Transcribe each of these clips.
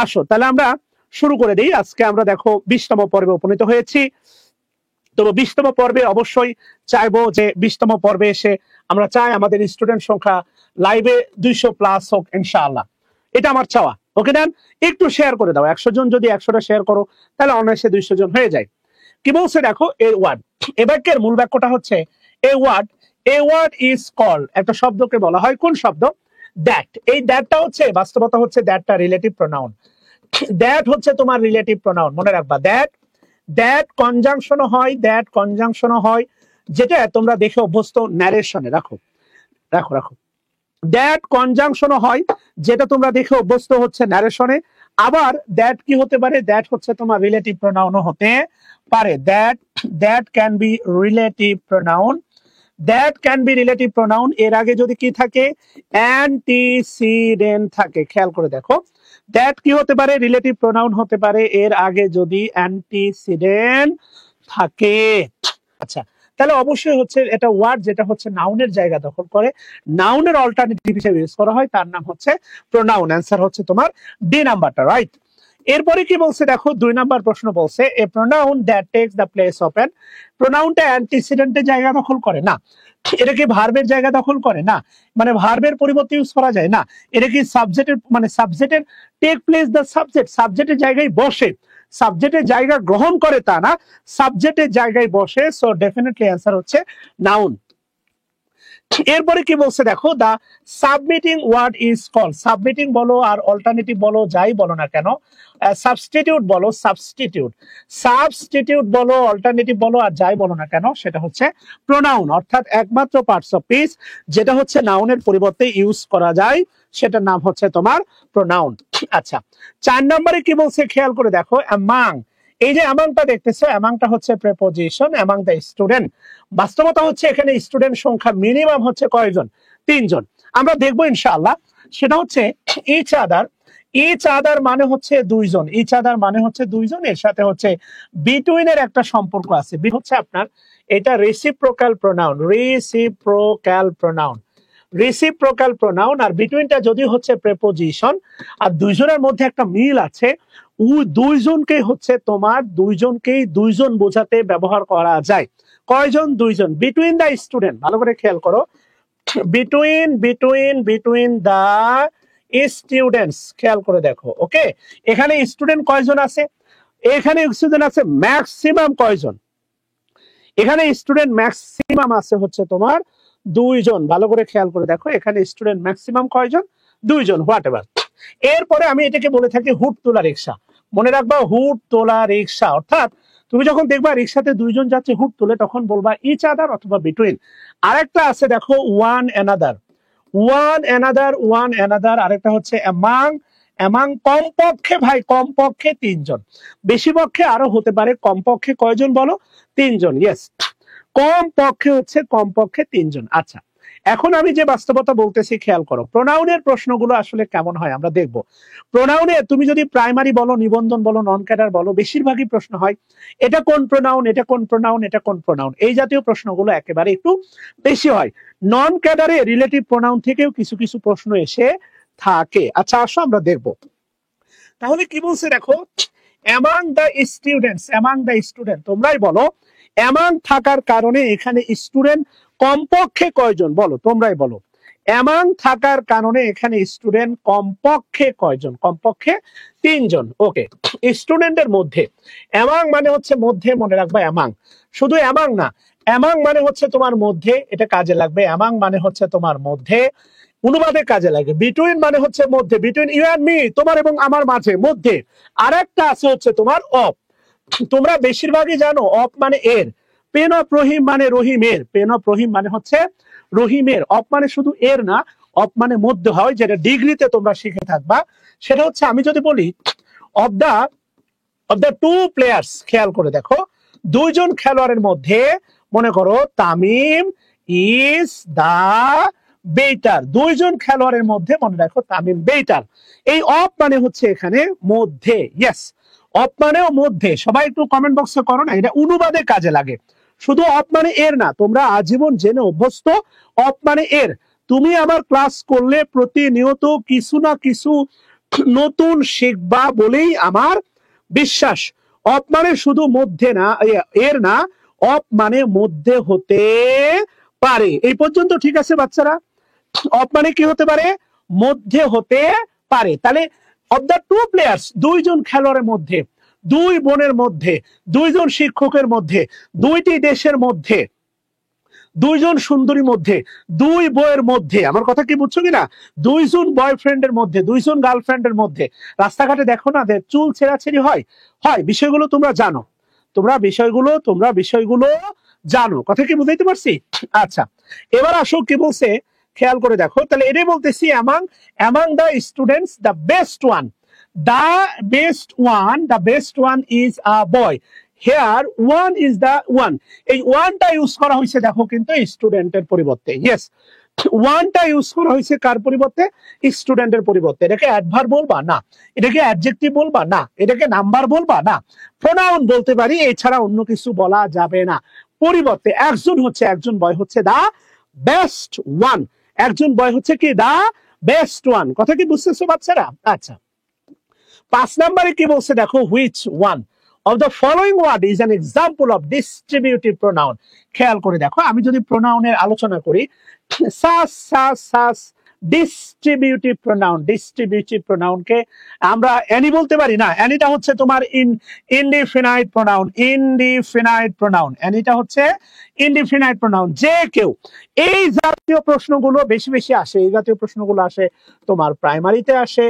আসো তাহলে আমরা শুরু করে দিই। আজকে আমরা দেখো 20তম পর্বে উপনীত হয়েছি। তো 20তম পর্বে অবশ্যই চাইবো যে 20তম পর্বে এসে আমরা চাই আমাদের স্টুডেন্ট সংখ্যা লাইভে 200+ হোক ইনশাআল্লাহ, এটা আমার চাওয়া। ওকে দেন, একটু শেয়ার করে দাও। 100 জন যদি 100টা শেয়ার করো তাহলে অনায়াসে 200 জন হয়ে যায়। কি বলছে দেখো, এ ওয়ার্ড, এ বাক্যের মূল বাক্যটা হচ্ছে এ ওয়ার্ড ইজ কল্ড, একটা শব্দকে বলা হয় কোন শব্দ? দ্যাট। এই দ্যাটটা হচ্ছে বাস্তবতা হচ্ছে দ্যাটটা রিলেটিভ প্রোনাউন। দ্যাট হচ্ছে তোমার রিলেটিভ প্রোনাউন, মনে রাখবা। দ্যাট কনজাংশন হয় যেটা তোমরা দেখে অভ্যস্ত ন্যারেশনে। রাখো দ্যাট কনজাংশন হয় যেটা তোমরা দেখে অভ্যস্ত হচ্ছে ন্যারেশনে। আবার দ্যাট কি হতে পারে? দ্যাট হচ্ছে তোমার রিলেটিভ প্রোনাউনও হতে পারে। That can be relative pronoun. That can be relative pronoun. এর আগে যদি কি থাকে? অ্যান্টিসিডেন্ট থাকে। খেয়াল করে দেখো, দ্যাট কি হতে পারে? রিলেটিভ প্রোনাউন হতে পারে এর আগে যদি অ্যান্টিসিডেন্ট থাকে। আচ্ছা, তাহলে অবশ্যই হচ্ছে এটা ওয়ার্ড যেটা হচ্ছে নাউনের জায়গা দখল করে, নাউনের অল্টারনেটিভ হিসেবে ইউজ করা হয়, তার নাম হচ্ছে প্রোনাউন। অ্যান্সার হচ্ছে তোমার ডি নাম্বারটা, রাইট। এরপরে কি বলছে দেখো, 2 নাম্বার প্রশ্ন বলছে a pronoun that takes the place of an. প্রোনাউনটা অ্যান্টিসিডেন্টের জায়গা দখল করে না। এটা কি ভার্বের জায়গা দখল করে না, মানে ভার্বের পরিবর্তে ইউজ করা যায় না। এটা কি সাবজেক্টের, মানে সাবজেক্টের টেক প্লেস দ্য সাবজেক্ট, সাবজেক্টের জায়গায় বসে, সাবজেক্টের জায়গা গ্রহণ করে তা না, সাবজেক্টের জায়গায় বসে। সো ডেফিনেটলি অ্যান্সার হচ্ছে নাউন। এরপরে কি বলছে দেখো, the submitting word is called. Submitting বলো আর অল্টারনেটিভ বলো, যাই বলো না কেন, সাবস্টিটিউট বলো, সাবস্টিটিউট বলো, অল্টারনেটিভ বলো আর যাই বলো না কেন, সেটা হচ্ছে প্রোনাউন। অর্থাৎ একমাত্র পার্টস অফ স্পিচ যেটা হচ্ছে নাউনের পরিবর্তে ইউজ করা যায় সেটার নাম হচ্ছে তোমার প্রোনাউন। আচ্ছা, 4 নম্বরে কি বলছে খেয়াল করে দেখো, অ্যামাং। এই যে অ্যামাংটা দেখতেছো, অ্যামাংটা হচ্ছে প্রিপোজিশন অ্যামাং দ্য স্টুডেন্ট। বাস্তবতা হচ্ছে এখানে স্টুডেন্ট সংখ্যা মিনিমাম হচ্ছে কয়জন? 3 জন। আমরা দেখবো ইনশাআল্লাহ। সেটা হচ্ছে ইচ আদার মানে হচ্ছে 2 জন, ইচ আদার মানে হচ্ছে 2 জন। এর সাথে হচ্ছে বিটুইন এর একটা সম্পর্ক আছে। হচ্ছে আপনার এটা রেসিপ্রোকাল প্রোনাউন, আর বিটুইনটা যদি হচ্ছে প্রিপোজিশন, আর 2 জনের মধ্যে একটা মিল আছে। ওই 2 জনকে হচ্ছে তোমার 2 জনকেই 2 জন বোঝাতে ব্যবহার করা যায়। কয়জন? 2 জন। বিটুইন দা স্টুডেন্ট, ভালো করে খেয়াল করো, বিটুইন দা স্টুডেন্টস, খেয়াল করে দেখো। ওকে, এখানে স্টুডেন্ট কয়জন আছে? এখানে স্টুডেন্ট আছে ম্যাক্সিমাম কয়জন? এখানে স্টুডেন্ট ম্যাক্সিমাম আছে হচ্ছে তোমার 2 জন। ভালো করে খেয়াল করে দেখো, এখানে স্টুডেন্ট ম্যাক্সিমাম কয়জন? 2 জন, হোয়াট এভার। এরপরে আমি এটাকে বলে থাকি হুড তোলা রিক্সা। মনে রাখবা, হুড তোলা রিক্সা। অর্থাৎ তুমি যখন দেখবা রিক্সাতে 2 জন যাচ্ছে হুড তুলে, তখন বলবা ইচ আদার অথবা বিটুইন। আরেকটা আছে দেখো, ওয়ান অ্যানাদার। আরেকটা হচ্ছে অ্যামাং। কমপক্ষে ভাই, কমপক্ষে 3 জন, বেশি পক্ষে আরো হতে পারে। কমপক্ষে কয়জন বলো? 3 জন। ইয়েস, কমপক্ষে 3 জন। আচ্ছা, এখন আমি যে বাস্তবতা বলতেছি খেয়াল করো। প্রোনাউনের প্রশ্নগুলো আসলে কেমন হয় আমরা দেখব। প্রোনাউনে তুমি যদি প্রাইমারি বলো, নিবন্ধন বলো, নন ক্যাডার বলো, বেশিরভাগই প্রশ্ন হয় এটা কোন প্রোনাউন, এটা কোন প্রোনাউন, এটা কোন প্রোনাউন। এই জাতীয় প্রশ্নগুলো একেবারে একটু বেশি হয়। নন ক্যাডারে রিলেটিভ প্রোনাউন থেকেও কিছু কিছু প্রশ্ন এসে থাকে। আচ্ছা, আসো আমরা দেখব। তাহলে কি বলছে দেখো, অ্যামাং দ্য স্টুডেন্ট, তোমরাই বলো অ্যামাং থাকার কারণে এখানে স্টুডেন্ট কমপক্ষে কয়জন? বলো, তোমরাই বলো। অ্যামাং থাকার কারণে এখানে স্টুডেন্ট কমপক্ষে কয়জন? কমপক্ষে 3 জন। ওকে, স্টুডেন্টের মধ্যে, অ্যামাং মানে হচ্ছে মধ্যে, মনে রাখবা। অ্যামাং শুধু অ্যামাং না, অ্যামাং মানে হচ্ছে তোমার মধ্যে, এটা কাজে লাগবে। অ্যামাং মানে হচ্ছে তোমার মধ্যে, অনুবাদে কাজে লাগে। বিটুইন মানে হচ্ছে মধ্যে, বিটুইন ইউ অ্যান্ড মি, তোমার এবং আমার মাঝে, মধ্যে। আরেকটা আছে হচ্ছে তোমার অফ। তোমরা বেশিরভাগই জানো অফ মানে এর। পেন অফ রহিম মানে রহিমের, পেন অফ রহিম মানে হচ্ছে রহিমের। অফ মানে শুধু এর না, অফ মানে মধ্যে হয়, যেটা ডিগ্রিতে তোমরা শিখে থাকবা। সেটা হচ্ছে আমি যদি বলি অফ দা 2 প্লেয়ার্স, খেয়াল করে দেখো, 2 জন খেলোয়াড়ের মধ্যে, মনে করো তামিম ইজ দা বেটার। 2 জন খেলোয়াড়ের মধ্যে, মনে রাখো তামিম বেটার। এই অফ মানে হচ্ছে এখানে মধ্যে। ইয়েস, অফ মানেও মধ্যে। সবাই একটু কমেন্ট বক্সে করো না, এটা অনুবাদে কাজে লাগে। শুধু অফ মানে এর না, তোমরা আজীবন জেনে অভ্যস্ত অফ মানে এর। তুমি আমার ক্লাস করলে প্রতিনিয়ত কিছু না কিছু নতুন শিখবা বলেই আমার বিশ্বাস। অপ মানে শুধু মধ্যে না, এর না, অপ মানে মধ্যে হতে পারে। এই পর্যন্ত ঠিক আছে বাচ্চারা? অপ মানে কি হতে পারে? মধ্যে হতে পারে। তাহলে অফ দ্য টু প্লেয়ার্স, দুইজন খেলোয়াড়ের মধ্যে, দুই বোনের মধ্যে, দুইজন শিক্ষকের মধ্যে, দুইটি দেশের মধ্যে, দুইজন সুন্দরীর মধ্যে, দুই বইয়ের মধ্যে, আমার কথা কি বুঝছো কিনা? দুইজন বয়ফ্রেন্ডের মধ্যে, দুইজন গার্লফ্রেন্ডের মধ্যে। রাস্তাঘাটে দেখো না চুল ছেঁড়াছেড়ি হয়, হয়, বিষয়গুলো তোমরা জানো, তোমরা বিষয়গুলো জানো। কথা কি বুঝাইতে পারছি? আচ্ছা, এবার আসো কি বলছে, খেয়াল করে দেখো। তাহলে এটাই বলতেছি, among the students the best one is a boy. Here one is the one. এই ওয়ানটা ইউজ করা হয়েছে দেখো কিন্তু স্টুডেন্টের পরিবর্তে। ইয়েস, ওয়ানটা ইউজ করা হয়েছে কার পরিবর্তে? স্টুডেন্টের পরিবর্তে। এটাকে অ্যাডভার্ব বলবা না, এটাকে অ্যাডজেক্টিভ বলবা না, এটাকে নাম্বার বলবা না, প্রোনাউন বলতে পারি, এছাড়া অন্য কিছু বলা যাবে না। পরিবর্তে একজন বয় হচ্ছে দা বেস্ট ওয়ান, একজন বয় হচ্ছে কি দা বেস্ট ওয়ান। কথা কি বুঝতেছো বাচ্চারা? আচ্ছা, 5 নম্বরে কি বলছে দেখো, which one of the following word is an example of distributive pronoun। খেয়াল করে দেখো, আমি যদি প্রোনাউনের আলোচনা করি, সাস ডিস্ট্রিবিউটিভ প্রোনাউন কে আমরা অ্যানি বলতে পারি না। অ্যানিটা হচ্ছে তোমার ইনডিফিনাইট প্রোনাউন, অ্যানিটা হচ্ছে ইনডিফিনাইট প্রোনাউন। যে কেউ, এই জাতীয় প্রশ্নগুলো বেশি আসে, এই জাতীয় প্রশ্নগুলো আসে তোমার প্রাইমারিতে আসে,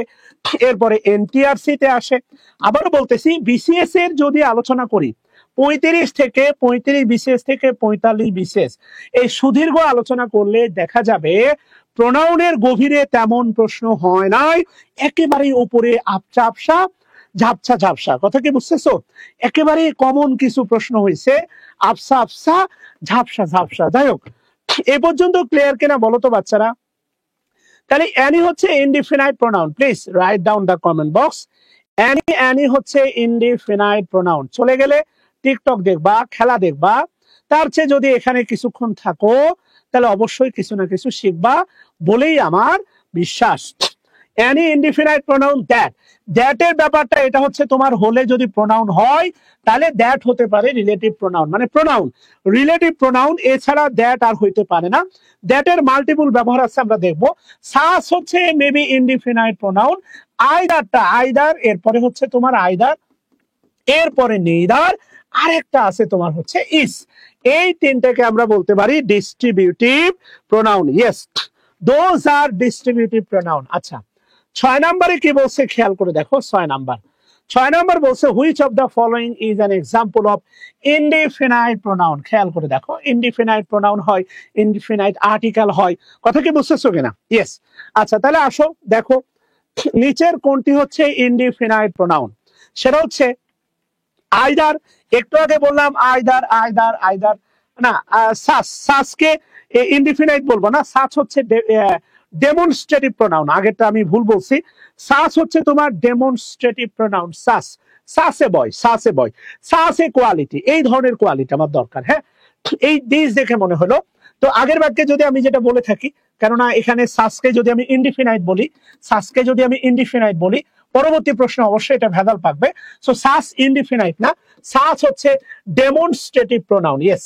এরপরে এনটিআরসি তে আসে। আবারও বলতেছি, বিসিএস এর যদি আলোচনা করি, 35 বিসিএস থেকে 45 বিসিএস, এই সুদীর্ঘ আলোচনা করলে দেখা যাবে প্রোনাউনের গভীরে তেমন প্রশ্ন হয় নাই, একেবারে উপরে ঝাপসা। কথা কি বুঝতেছো? একেবারে কমন কিছু প্রশ্ন হয়েছে, আবসা ঝাপসা। যাই হোক, এ পর্যন্ত ক্লিয়ার কিনা বলো তো বাচ্চারা? তাহলে অ্যানি হচ্ছে indefinite pronoun. Please write down the comment box. Any হচ্ছে ইনডিফিনাইট প্রোনাউন। চলে গেলে টিকটক দেখবা, খেলা দেখবা, তার চেয়ে যদি এখানে কিছুক্ষণ থাকো তাহলে অবশ্যই কিছু না কিছু শিখবা বলেই আমার বিশ্বাস। অ্যানি ইনডিফিনাইট প্রোনাউন দ্যাট এর ব্যাপারটা এটা হচ্ছে তোমার হলে যদি প্রোনাউন হয় তাহলে দ্যাট হতে পারে রিলেটিভ প্রোনাউন, মানে প্রোনাউন রিলেটিভ প্রোনাউন, এছাড়া দ্যাট আর হইতে পারে না। দ্যাট এর মাল্টিপল ব্যবহার আছে আমরা দেখবো। সাস হচ্ছে মেবি ইনডিফিনাইট প্রোনাউন। আইদার এরপরে হচ্ছে তোমার আইদার, এরপরে নেইদার, আরেকটা আছে তোমার হচ্ছে ইস। এই তিনটাকে আমরা বলতে পারি distributive pronoun. Yes, those are distributive pronoun. আচ্ছা, 6 নম্বরে কি বলছে খেয়াল করে দেখো। 6 নম্বর বলছে, which of the following is an example of indefinite pronoun. খেয়াল করে দেখো, ইনডিফিনাইট প্রোনাউন হয়, ইনডিফিনাইট আর্টিকেল হয়। কথা কি বুঝতেছো কিনা? ইয়েস। আচ্ছা, তাহলে আসো দেখো, নিচের কোনটি হচ্ছে ইনডিফিনাইট প্রোনাউন? সেটা হচ্ছে আইদার। একটু আগে বললাম আইদার না, সাসকে ইনডিফিনাইট বলবো না, সাস হচ্ছে ডেমনস্ট্রেটিভ প্রোনাউন। আগেরটা আমি ভুল বলছি, সাস হচ্ছে তোমার ডেমনস্ট্রেটিভ প্রোনাউন। সাসে কোয়ালিটি, এই ধরনের কোয়ালিটি আমার দরকার। হ্যাঁ, এই দিস দেখে মনে হলো। তো আগের বাক্যে যদি আমি যেটা বলে থাকি, কেননা এখানে সাসকে যদি আমি ইনডিফিনাইট বলি, পরবর্তী প্রশ্ন অবশ্যই এটা ভেদাল পাকবে। সো সাস ইনডিফিনাইট না, সাস হচ্ছে demonstrative pronoun. Yes,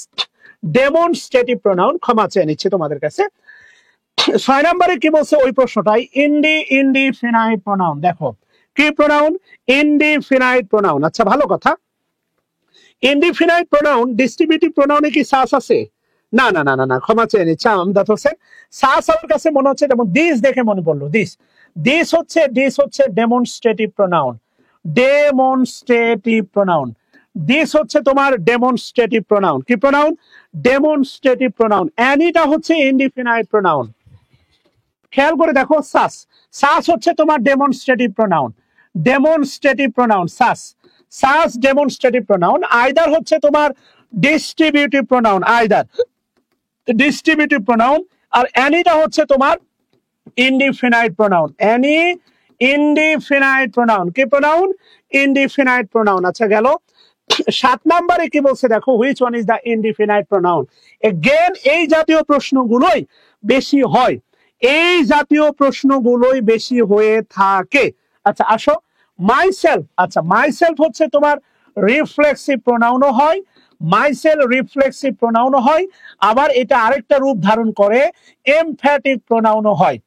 demonstrative pronoun. ক্ষমা চেয়ে নিচ্ছি তোমাদের কাছে। 6 নম্বরে কি বলছে ওই প্রশ্নটাই, ইনডিফিনাইট প্রোনাউন। দেখো কি প্রোনাউন? Indefinite pronoun. আচ্ছা, ভালো কথা, ইনডিফিনাইট প্রোনাউন ডিস্ট্রিবিউটিভ প্রোনাউনে কি সাস আছে? না, ক্ষমা চেয়ে নিচ্ছি আমদাদ হোসেন। সাস আমার কাছে মনে হচ্ছে যেমন দিস দেখে মনে পড়লো, দিস হচ্ছে ডেমনস্ট্রেটিভ প্রোনাউন। দিস হচ্ছে তোমার ডেমনস্ট্রেটিভ প্রোনাউন। কি প্রোনাউন? Demonstrative pronoun. অ্যানিটা হচ্ছে ইনডিফিনাইট প্রোনাউন। খেয়াল করে দেখো, সাস হচ্ছে তোমার demonstrative pronoun. Such demonstrative pronoun. Either হচ্ছে তোমার ডিস্ট্রিবিউটিভ প্রোনাউন, আর অ্যানিটা হচ্ছে তোমার indefinite pronoun. Any indefinite pronoun. কি প্রোনাউন? Indefinite pronoun. আচ্ছা, গেল। 7 নম্বরে কি বলছে দেখো, which one is the indefinite pronoun. Again এই জাতীয় প্রশ্নগুলোই বেশি হয়, হয়ে থাকে। আচ্ছা আসো, মাইসেলফ। আচ্ছা মাইসেলফ হচ্ছে তোমার রিফ্লেক্সিভ প্রোনাউনও হয়, মাইসেল রিফ্লেক্সিভ প্রোনাউনও হয়, আবার এটা আরেকটা রূপ ধারণ করে এমফ্যাটিক প্রোনাউনও হয়।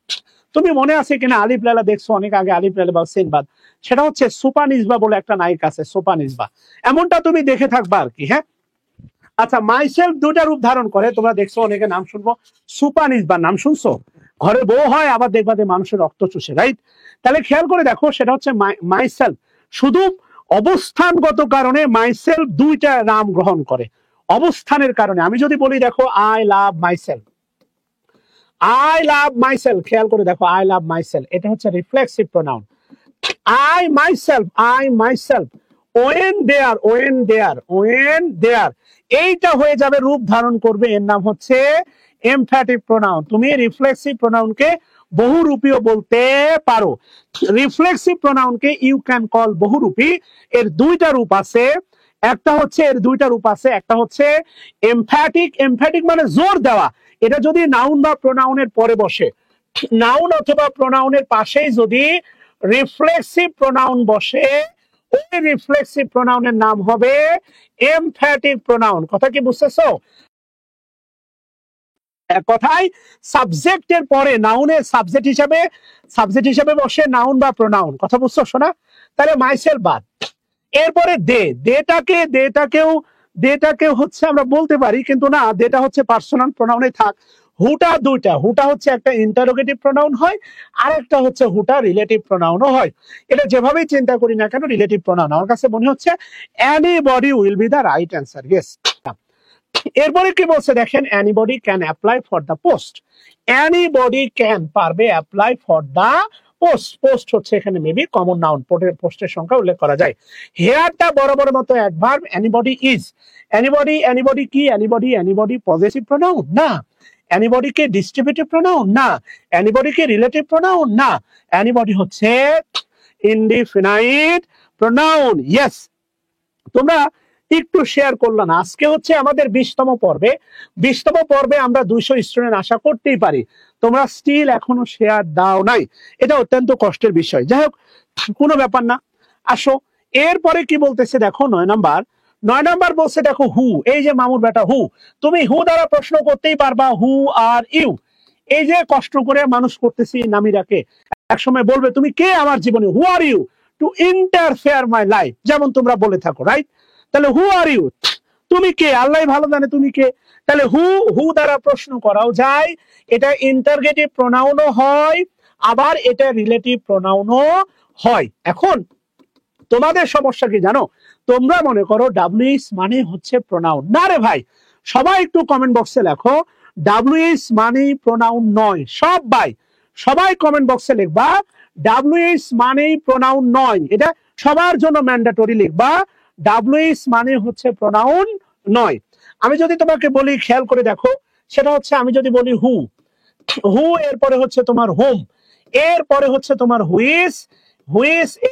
তুমি মনে আছে কিনা, আলিফ লায়লা দেখছো অনেক আগে, আলিফ লায়লা বা সিনবাদ, সেটা হচ্ছে সুপানিসবা বলে একটা নায়ক আছে, সুপানিসবা, এমনটা তুমি দেখে থাকবা আর কি। হ্যাঁ, আচ্ছা মাইসেলফ দুটা রূপ ধারণ করে, তোমরা দেখছো অনেকে নাম শুনবো, সুপানিসবা নাম শুনছো, ঘরে বউ হয় আবার দেখবা যে মানুষের রক্ত চুষে, রাইট? তাহলে খেয়াল করে দেখো, সেটা হচ্ছে মাইসেলফ। শুধু অবস্থানগত কারণে মাইসেলফ দুইটা নাম গ্রহণ করে, অবস্থানের কারণে। আমি যদি বলি দেখো I love myself, I love myself, খেয়াল করে দেখো আই লাভ মাইসেলফ, এটা হচ্ছে reflexive pronoun. I myself, when there, এইটা হয়ে যাবে, রূপ ধারণ করবে, এর নাম হচ্ছে এমফ্যাটিক প্রোনাউন। তুমি রিফ্লেক্সিভ প্রোনাউনকে বহুরূপীও বলতে পারো। রিফ্লেক্সিভ প্রোনাউনকে ইউ ক্যান কল বহুরূপী। এর দুইটা রূপ আছে, একটা হচ্ছে একটা হচ্ছে এমফ্যাটিক। এমফ্যাটিক মানে জোর দেওয়া, এটা যদি নাউন বা প্রোনাউনের পরে বসে, নাউন অথবা প্রোনাউনের পাশেই যদি রিফ্লেক্সিভ প্রোনাউন বসে, ওই রিফ্লেক্সিভ প্রোনাউনের নাম হবে এমফ্যাটিক প্রোনাউন। কথা কি বুঝতেছো? এক কথায় সাবজেক্টের পরে নাউনের সাবজেক্ট হিসাবে বসে নাউন বা প্রোনাউন। কথা বুঝছো শোনা? তাহলে মাইসেলফ বাদ, এরপরে দেটাকেও হচ্ছে আমরা বলতে পারি, কিন্তু না, দেটা হচ্ছে পার্সোনাল প্রোনাউনে থাক। হুটা দুইটা, হুটা হচ্ছে একটা ইন্টারোগেটিভ প্রোনাউন হয়, আর একটা হচ্ছে হুটা রিলেটিভ প্রোনাউনও হয়। এটা যেভাবেই চিন্তা করি না কেন, রিলেটিভ প্রোনাউন আমার কাছে মনে হচ্ছে anybody will be the right answer. Yes. এরপরে কি বলছে দেখেন, anybody can apply for the post. Anybody can পারবে apply for the post. Post হচ্ছে এখানে মেবি কমন নাউন, পোস্টের সংখ্যা উল্লেখ করা যায়। হেয়ারটা বরাবর মতো অ্যাডভার্ব, এনিবডি ইজ। এনিবডি কি? এনিবডি পজিটিভ প্রোনাউন না, এনিবডি কে ডিস্ট্রিবিউটিভ প্রোনাউন না, এনিবডি কে রিলেটিভ প্রোনাউন না, এনিবডি হচ্ছে ইনডিফিনাইট প্রোনাউন। ইয়েস। তোমরা একটু শেয়ার করলাম, আজকে হচ্ছে আমাদের 20তম পর্বে। 20তম পর্বে আমরা 200 স্টুডেন্ট আশা করতেই পারি, তোমরা স্টিল এখনো শেয়ার দাও নাই, এটা অত্যন্ত কষ্টের বিষয়। যাই হোক, কোনো ব্যাপার না, আসো। এরপরে কি বলতেছে দেখো, 9 নাম্বার বলছে দেখো হু। এই যে মামুর বেটা হু, তুমি হু দ্বারা প্রশ্ন করতেই পারবা, হু আর ইউ। এই যে কষ্ট করে মানুষ করতেছি নামিরাকে, একসময় বলবে তুমি কে আমার জীবনে, who are you to interfere my life, যেমন তোমরা বলে থাকো, রাইট? তাহলে হু আর ইউ, তুমি কে? আল্লাহ ভালো জানে তুমি কে। তাহলে হু দ্বারা প্রশ্ন করাও যায়, এটা ইন্টারগেটিভ প্রোনাউনও হয়, আবার এটা রিলেটিভ প্রোনাউনও হয়। এখন তোমাদের সমস্যা কি জানো? তোমরা মনে করো ডাব্লিউএইচ মানে হচ্ছে প্রোনাউন। না রে ভাই, সবাই একটু কমেন্ট বক্সে লেখো ডাব্লিউএইচ মানে প্রোনাউন নয়। সবাই কমেন্ট বক্সে লিখবা ডাব্লিউএইচ মানে প্রোনাউন নয়। এটা সবার জন্য ম্যান্ডেটরি লিখবা, ডাব্লিউএইচ মানে হচ্ছে প্রোনাউন নয়। আমি যদি তোমাকে বলি, খেয়াল করে দেখো, সেটা হচ্ছে আমি যদি বলি হু, এরপরে হচ্ছে তোমার হোম, এরপরে হচ্ছে তোমার হুইস,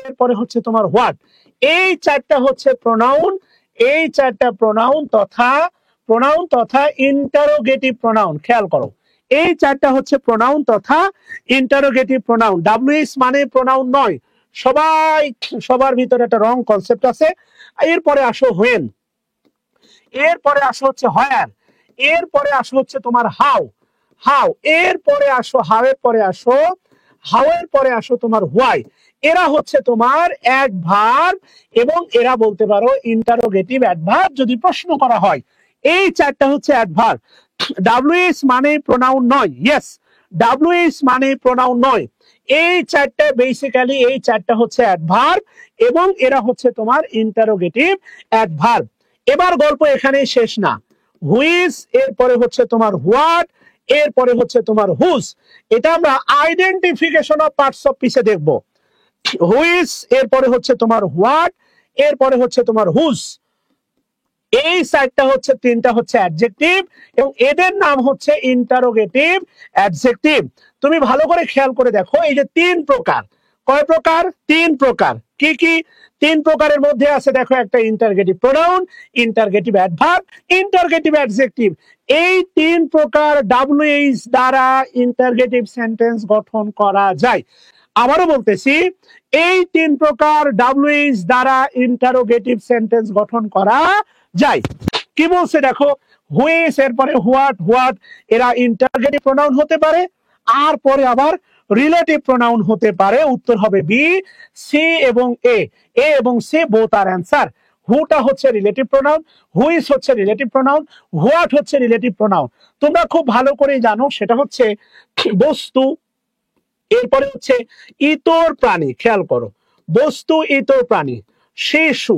এরপরে হচ্ছে তোমার হোয়াট। এই চারটা হচ্ছে প্রোনাউন, এই চারটা প্রোনাউন তথা ইন্টারোগেটিভ প্রোনাউন। খেয়াল করো, এই চারটা হচ্ছে প্রোনাউন তথা ইন্টারোগেটিভ প্রোনাউন। ডাব্লিউএইচ মানে প্রোনাউন নয়। সবার ভিতরে একটা রং কনসেপ্ট আছে। এরপরে আসো হোয়েন, এরপরে আসো হচ্ছে হোয়ার, এরপরে আসো হচ্ছে তোমার হাউ, এরপরে আসো হাউ এর পরে আসো তোমার হোয়াই। এরা হচ্ছে তোমার অ্যাডভার্ব, এবং এরা বলতে পারো ইন্টারোগেটিভ অ্যাডভার্ব যদি প্রশ্ন করা হয়। এই চারটা হচ্ছে অ্যাডভার্ব। ডাব্লিউএইচ মানে প্রোনাউন নয়। ইয়েস, ডাব্লিউএইচ মানে প্রোনাউন নয়। এই চারটা বেসিক্যালি, এই চারটা হচ্ছে অ্যাডভার্ব, এবং এরা হচ্ছে তোমার ইন্টারোগেটিভ অ্যাডভার্ব। এবার গল্প এখানেই শেষ না। হুইজ, এরপরে হচ্ছে তোমার হোয়াট, এরপরে হচ্ছে তোমার হুজ। এটা আমরা আইডেন্টিফিকেশন অফ পার্টস অফ স্পিচে দেখব। হুইজ, এরপরে হচ্ছে তোমার হোয়াট, এরপরে হচ্ছে তোমার হুজ। এই চারটা হচ্ছে, তিনটা হচ্ছে অ্যাডজেক্টিভ, এবং এদের নাম হচ্ছে ইন্টারোগেটিভ অ্যাডজেক্টিভ। তুমি ভালো করে খেয়াল করে দেখো, এই যে 3 প্রকার। কয় প্রকার? 3 প্রকার। কি কি 3 প্রকারের মধ্যে আছে দেখো, একটা interrogative pronoun, interrogative adverb, interrogative adjective. এই 3 প্রকার ডাব্লিউএইচ দ্বারা ইন্টারগেটিভ সেন্টেন্স গঠন করা যায়। আবারও বলতেছি, এই 3 প্রকার ডাব্লিউএইচ দ্বারা ইন্টারোগেটিভ সেন্টেন্স গঠন করা যায়। কি বলছে দেখো, হুইচ, এরপরে হোয়াট, হোয়াট, এরা ইন্টারোগেটিভ প্রোনাউন হতে পারে, আর পরে আবার রিলেটিভ প্রোনাউন হতে পারে। উত্তর হবে বি। সি এবং এ, এ এবং সি বোথ আর অ্যান্সার। হুটা হচ্ছে রিলেটিভ প্রোনাউন, হুইচ হচ্ছে রিলেটিভ প্রোনাউন, হোয়াট হচ্ছে রিলেটিভ প্রোনাউন। তোমরা খুব ভালো করে জানো সেটা হচ্ছে বস্তু, এরপরে হচ্ছে ইতর প্রাণী। খেয়াল করো, বস্তু, ইতর প্রাণী, শিশু,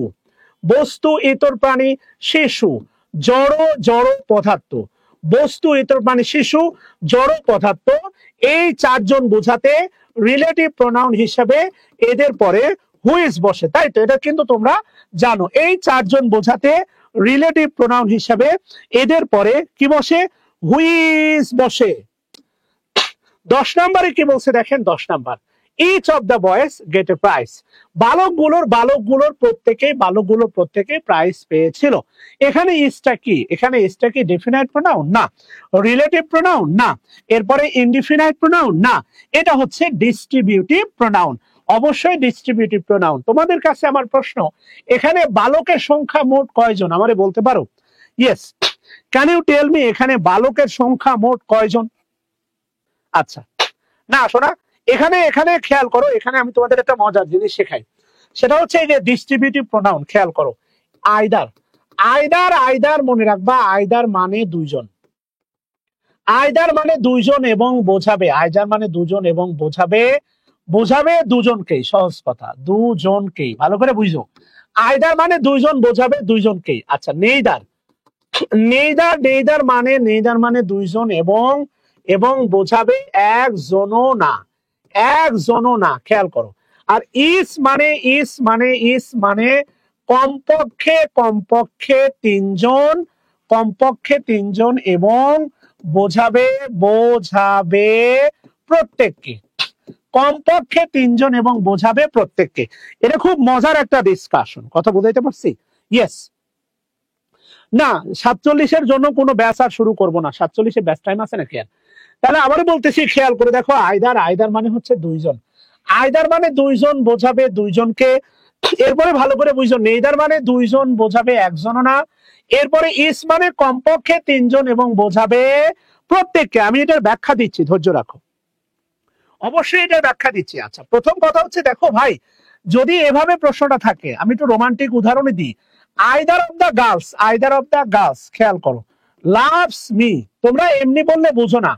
বস্তু, ইতর প্রাণী, শিশু, জড়, জড় পদার্থ, বস্তু, ইতর প্রাণী, শিশু, জড় পদার্থ। এই 4 জন বোঝাতে রিলেটিভ প্রোনাউন হিসেবে এদের পরে হুইজ বসে, তাই তো? এটা কিন্তু তোমরা জানো, এই 4 জন বোঝাতে রিলেটিভ প্রোনাউন হিসেবে এদের পরে কি বসে? হুইজ বসে। 10 নম্বরে কি বলছে দেখেন, 10 number, each of the boys get a prize. বালকগুলোর প্রত্যেকেই প্রাইজ পেয়েছিল। এখানে ইজটা কি? এখানে ইজটা কি ডেফিনাইট প্রোনাউন? না। Relative pronoun? না। এরপরে ইনডিফিনাইট প্রোনাউন? না। এটা হচ্ছে ডিস্ট্রিবিউটিভ প্রোনাউন, অবশ্যই ডিস্ট্রিবিউটিভ প্রোনাউন। তোমাদের কাছে আমার প্রশ্ন, এখানে বালকের সংখ্যা মোট কয়জন আমারে বলতে পারো? Yes, can you tell me এখানে বালকের সংখ্যা মোট কয়জন? আচ্ছা, না শোনা, এখানে এখানে খেয়াল করো, এখানে আমি তোমাদের একটা মজার জিনিস শেখাই, সেটা হচ্ছে এই যে ডিস্ট্রিবিউটিভ প্রোনাউন। খেয়াল করো, আইদার, আইদার, আইদার মনে রাখবা, আইদার মানে দুইজন, আইদার মানে দুইজন এবং বোঝাবে, আইদার মানে দুজন এবং বোঝাবে, বোঝাবে দুজনকেই, সহজ কথা, দুজনকেই, ভালো করে বুঝো। আইদার মানে দুইজন, বোঝাবে দুইজনকেই। আচ্ছা, নেইদার, নেইদার, নেইদার মানে দুইজন এবং, এবং বোঝাবে একজনও না, একজনও না। খেয়াল করো। আর ইস মানে, ইস মানে, ইস মানে কমপক্ষে, কমপক্ষে তিনজন, কমপক্ষে তিনজন এবং বোঝাবে, বোঝাবে প্রত্যেককে, কমপক্ষে তিনজন এবং বোঝাবে প্রত্যেককে। এটা খুব মজার একটা ডিসকাশন, কথা বুঝাইতে পারছি? ইয়েস। না, 47-এর জন্য কোনো ব্যাচ আর শুরু করবো না, 47-এ ব্যাচ টাইম আছে নাকি আর? তাহলে আবারও বলতেছি, খেয়াল করে দেখো, আইদার, আইদার মানে হচ্ছে দুইজন, আইদার মানে দুইজন বোঝাবে দুইজনকে। এরপরে ভালো করে বুঝো, নেইদার মানে দুইজন বোঝাবে একজনও না। এরপরে ইস মানে কমপক্ষে তিনজন এবং বোঝাবে প্রত্যেককে। আমি এটার ব্যাখ্যা দিচ্ছি, ধৈর্য রাখো, অবশ্যই এটার ব্যাখ্যা দিচ্ছি। আচ্ছা, প্রথম কথা হচ্ছে দেখো ভাই, যদি এভাবে প্রশ্নটা থাকে, আমি একটু রোমান্টিক উদাহরণই দিই। Either of the girls, either of the girls, খেয়াল করো, লাভস মি, তোমরা এমনি বললে বুঝো না।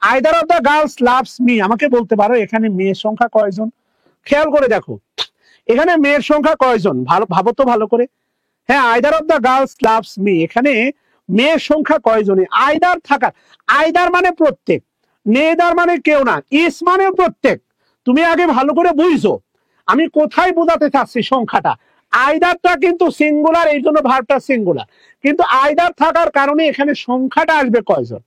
Either of the girls loves me, আমাকে বলতে পারো এখানে মেয়ের সংখ্যা কয়জন? খেয়াল করে দেখো, এখানে মেয়ের সংখ্যা কয়জন? ভালো ভাবো তো ভালো করে। হ্যাঁ, either of the girls loves me, এখানে মেয়ের সংখ্যা কয়জনে? আইদার থাকার, আইদার মানে প্রত্যেক, নেদার মানে কেউ না, ইস মানে প্রত্যেক। তুমি আগে ভালো করে বুঝছো আমি কোথায় বোঝাতে চাচ্ছি সংখ্যাটা। আইদারটা কিন্তু সিঙ্গুলার, এই জন্য ভার্বটা সিঙ্গুলার, কিন্তু আইদার থাকার কারণে এখানে সংখ্যাটা আসবে কয়জন।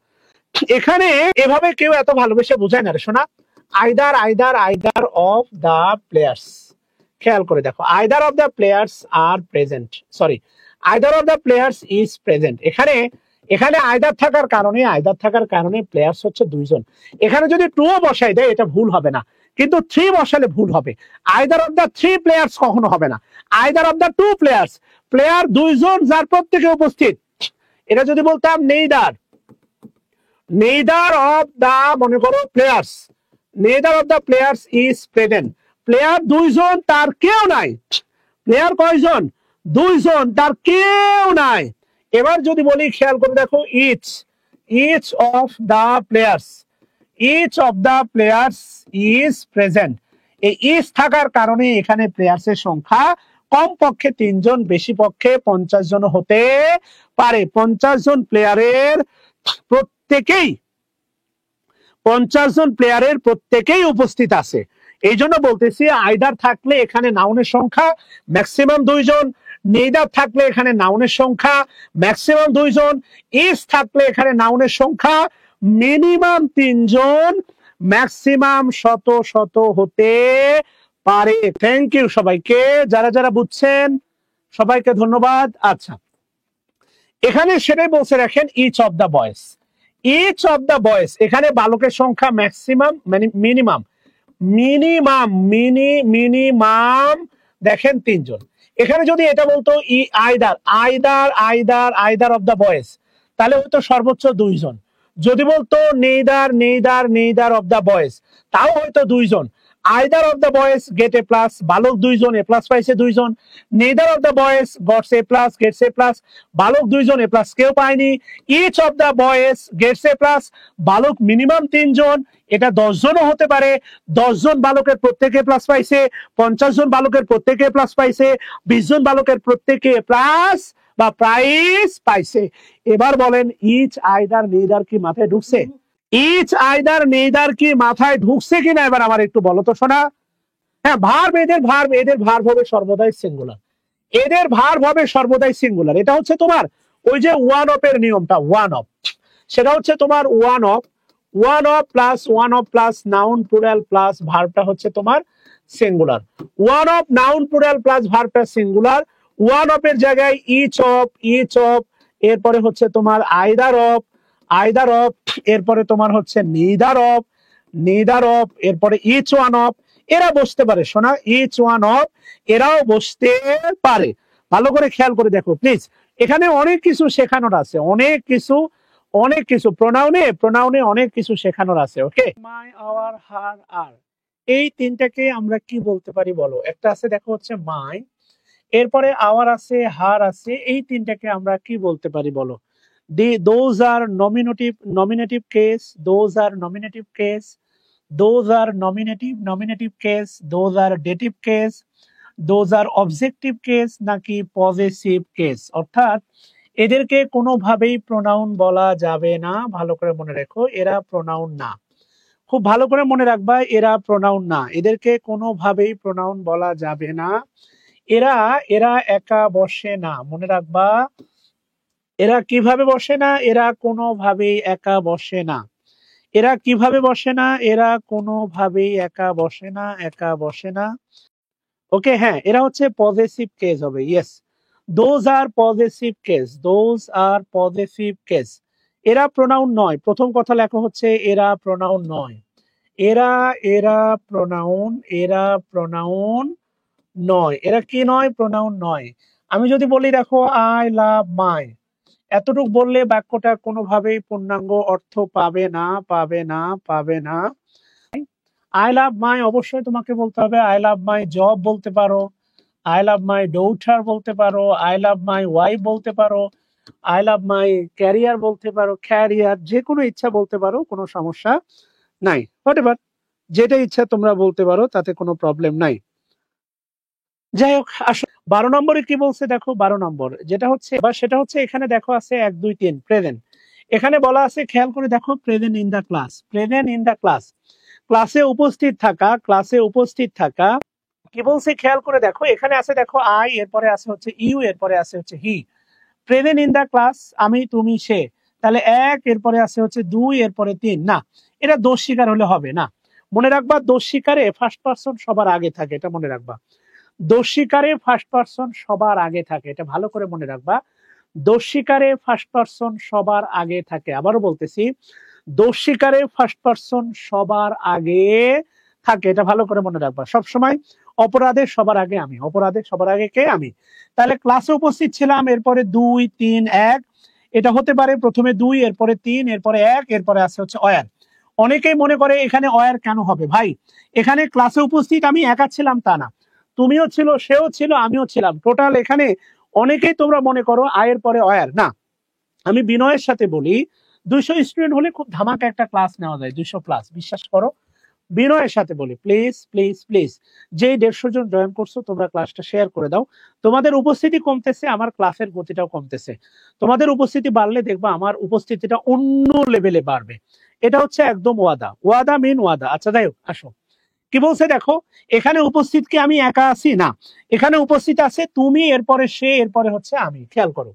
এখানে এভাবে কেউ এত ভালোবেসে বোঝায় না রে শোনা। Either, either, either of the players, খেয়াল করে দেখো, either of the players are present, sorry, either of the players is present. এখানে, এখানে আইদার থাকার কারণে, আইদার থাকার কারণে প্লেয়ার্স হচ্ছে দুইজন। এখানে যদি টু বসাই দেয় এটা ভুল হবে না, কিন্তু 3 বসালে ভুল হবে। আইদার অফ দা 3 প্লেয়ার্স কখনো হবে না, either of the 2 players, player দুইজন যার প্রত্যেকে উপস্থিত। এটা যদি বলতাম নেইদার, নেইদার অফ দা, মনে করো players, neither of the players is present, player দুইজন তার কেউ নাই, প্লেয়ার কয়জন? দুইজন, তার কেউ নাই। এবার যদি বলি, খেয়াল করে দেখো, each, each of the players, each of the players is present. এই ইজ থাকার কারণে এখানে প্লেয়ার্সের সংখ্যা কমপক্ষে 3 জন, বেশি পক্ষে 50 জন হতে পারে। 50 জন প্লেয়ারের প্রত্যেকেই, 50 জন প্লেয়ারের প্রত্যেকেই উপস্থিত আছে। এই জন্য বলতেছি, আইদার থাকলে এখানে নাউনের সংখ্যা ম্যাক্সিমাম 2 জন, নেইদার থাকলে এখানে নাউনের সংখ্যা ম্যাক্সিমাম 2 জন, ইজ থাকলে এখানে নাউনের সংখ্যা মিনিমাম 3 জন, ম্যাক্সিমাম শত শত হতে পারে। থ্যাংক ইউ সবাইকে, যারা যারা বুঝছেন সবাইকে ধন্যবাদ। আচ্ছা, এখানে সেটাই বলছে, রাখেন each of the boys, each of the boys, এখানে বালকের সংখ্যা ম্যাক্সিমাম মানে মিনিমাম, মিনিমাম মিনিমাম দেখেন তিনজন। এখানে যদি এটা বলতো আইদার অফ দ্য বয়েজ, তাহলে হয়তো সর্বোচ্চ দুইজন। যদি বলতো নেইদার অফ দ্য বয়েজ, তাও হয়তো দুইজন। Either of the boys get a plus, বালক দুইজন, এ প্লাস পাইছে দুইজন। Neither of the boys gots a plus, gets a plus, বালক দুইজন, এ প্লাস কেউ পায়নি। Each of the boys gets a plus, বালক মিনিমাম তিনজন, এটা 10 জনও হতে পারে। 10 জন বালকের প্রত্যেকে প্লাস পাইছে, 50 জন বালকের প্রত্যেকে প্লাস পাইছে, 20 জন বালকের প্রত্যেকে প্লাস বা প্রাইস পাইছে। এবার বলেন ইচ আইদার নেইদার কি মাথায় ঢুকছে? ইচ আইদার নেইদার কি মাথায় ঢুকছে কিনা এবার আমার একটু বলো তো শোনা। হ্যাঁ, এদের ভার্ব হবে সর্বদাই সিঙ্গুলার, এদের ভার্ব হবে সর্বদাই সিঙ্গুলার। এটা হচ্ছে তোমার ওই যে ওয়ান অফ এর নিয়মটা, ওয়ান অফ, সেটা হচ্ছে তোমার one of plus noun plural plus ভার্বটা হচ্ছে তোমার singular. One of noun plural plus ভার্বটা সিঙ্গুলার। ওয়ান অফ এর জায়গায় ইচ অফ, এরপরে হচ্ছে তোমার আইদার অফ, এরপরে তোমার হচ্ছে নেইদার অফ, এরপরে ইচ ওয়ান অফ। এরা বসতে পারে শোনা, ইচ ওয়ান অফ, এরাও বসতে পারে। ভালো করে খেয়াল করে দেখো প্লিজ, এখানে অনেক কিছু শেখানোর আছে, অনেক কিছু প্রোনাউনে অনেক কিছু শেখানোর আছে। ওকে, মাই, আওয়ার, হার, আর, এই তিনটাকে আমরা কি বলতে পারি বলো? একটা আছে দেখো হচ্ছে মাই, এরপরে আওয়ার আছে, হার আছে, এই তিনটাকে আমরা কি বলতে পারি বলো? those are nominative case, those are nominative case, those are nominative case, those are dative case, those are objective case নাকি possessive case। অর্থাৎ এদেরকে কোনোভাবেই প্রোনাউন বলা যাবে না। ভালো করে মনে রেখো, এরা প্রোনাউন না। খুব ভালো করে মনে রাখবা, এরা প্রোনাউন না, এদেরকে কোনোভাবেই প্রোনাউন বলা যাবে না। এরা একা বসে না, মনে রাখবা। এরা কিভাবে বসে না? এরা কোনোভাবেই একা বসে না। এরা কিভাবে বসে না? এরা কোনোভাবেই একা বসে না। ওকে, হ্যাঁ, এরা হচ্ছে পজেসিভ কেস হবে। Yes, those are possessive case. এরা প্রোনাউন নয়। প্রথম কথা লেখা হচ্ছে এরা প্রোনাউন নয়। এরা প্রোনাউন নয়। এরা কি নয়? প্রোনাউন নয়। আমি যদি বলি দেখো আই লাভ মাই, এতটুকু বললে বাক্যটা কোনোভাবেই পূর্ণাঙ্গ অর্থ পাবে না। আই লাভ মাই অবশ্যই তোমাকে বলতে হবে আই লাভ মাই জব বলতে পারো, আই লাভ মাই ডৌটার বলতে পারো, আই লাভ মাই ওয়াইফ বলতে পারো, আই লাভ মাই ক্যারিয়ার বলতে পারো, যে কোনো ইচ্ছা বলতে পারো, কোনো সমস্যা নাই। হোয়াটএভার, যেটা ইচ্ছা তোমরা বলতে পারো, তাতে কোনো প্রবলেম নাই। যাই হোক, আসো 12 নম্বরে কি বলছে দেখো। 12 নম্বর যেটা হচ্ছে বা সেটা হচ্ছে এখানে দেখো আছে 1 2 3 প্রেজেন্ট। এখানে বলা আছে, খেয়াল করে দেখো, প্রেজেন্ট ইন দা ক্লাস, ক্লাসে উপস্থিত থাকা। কি বলছে খেয়াল করে দেখো, এখানে আছে দেখো আই, এরপরে আছে হচ্ছে ইউ, এরপরে আছে হচ্ছে হি। প্রেজেন্ট ইন দা ক্লাস, আমি, তুমি, সে, তাহলে 1, এরপরে আছে হচ্ছে 2, এরপরে 3। না, এটা দোষ স্বীকার হলে হবে না। মনে রাখবা, দোষ স্বীকারে ফার্স্ট পারসন সবার আগে থাকে, এটা মনে রাখবা। দোষ স্বীকারে ফার্স্ট পারসন সবার আগে থাকে, এটা ভালো করে মনে রাখবা। দোষ স্বীকারে ফার্স্ট পারসন সবার আগে থাকে। আবারও বলতেছি, দোষ স্বীকারে ফার্স্ট পারসন সবার আগে থাকে, এটা ভালো করে মনে রাখবা। সবসময় অপরাধে সবার আগে কে? আমি। তাহলে ক্লাসে উপস্থিত ছিলাম, এরপরে 2 3 1, এটা হতে পারে প্রথমে 2, এরপরে 3, এরপরে 1, এরপরে আছে হচ্ছে অয়ার। অনেকেই মনে করে এখানে অয়ার কেন হবে ভাই? এখানে ক্লাসে উপস্থিত আমি একা ছিলাম তা না, তুমিও ছিল, সেও ছিল, আমিও ছিলাম। টোটাল এখানে অনেকেই তোমরা মনে করো আয়ের পরে অয়ার না। আমি বিনয়ের সাথে বলি, 200 স্টুডেন্ট হলে খুব ধামাকা একটা ক্লাস নেওয়া যায়, 200 প্লাস, বিশ্বাস করো। বিনয়ের সাথে বলি, প্লিজ যেই 150 জন জয়েন করছো, তোমরা ক্লাসটা শেয়ার করে দাও। তোমাদের উপস্থিতি কমতেছে, আমার ক্লাসের গতিটাও কমতেছে। তোমাদের উপস্থিতি বাড়লে দেখবা আমার উপস্থিতিটা অন্য লেভেলে বাড়বে। এটা হচ্ছে একদম ওয়াদা মেন ওয়াদা। আচ্ছা, যাই হোক, আসো কি বলছে দেখো। এখানে উপস্থিত কি আমি একা আছি? না, এখানে উপস্থিত আছে তুমি, এরপরে সে, এরপরে হচ্ছে আমি। খেয়াল করো,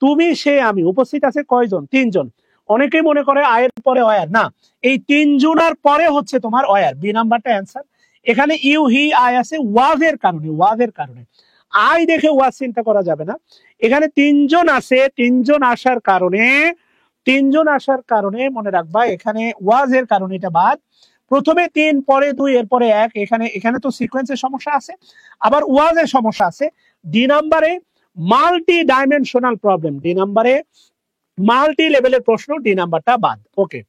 তুমি, সে, আমি। উপস্থিত আছে কয়জন? 3 জন। অনেকেই মনে করে আয়ের পরে অয়ার, না, এই 3 জনের পরে হচ্ছে তোমার অয়ার। বি নাম্বারটা অ্যান্সার। এখানে ইউ, হি, আই আছে ওয়াজের কারণে। আই দেখে ওয়াজ চিন্তা করা যাবে না। এখানে 3 জন আছে, 3 জন আসার কারণে মনে রাখবা এখানে ওয়াজের কারণে এটা বাদ। প্রথমে 3 পরে 2 এরপরে 1, এখানে এখানে তো সিকোয়েন্সের সমস্যা আছে, আবার ওয়াজের সমস্যা আছে। ডি নাম্বারে মাল্টি ডাইমেনশনাল প্রবলেম, ডি নাম্বারে মাল্টি লেভেলের প্রশ্ন, ডি নাম্বারটা বাদ। ওকে,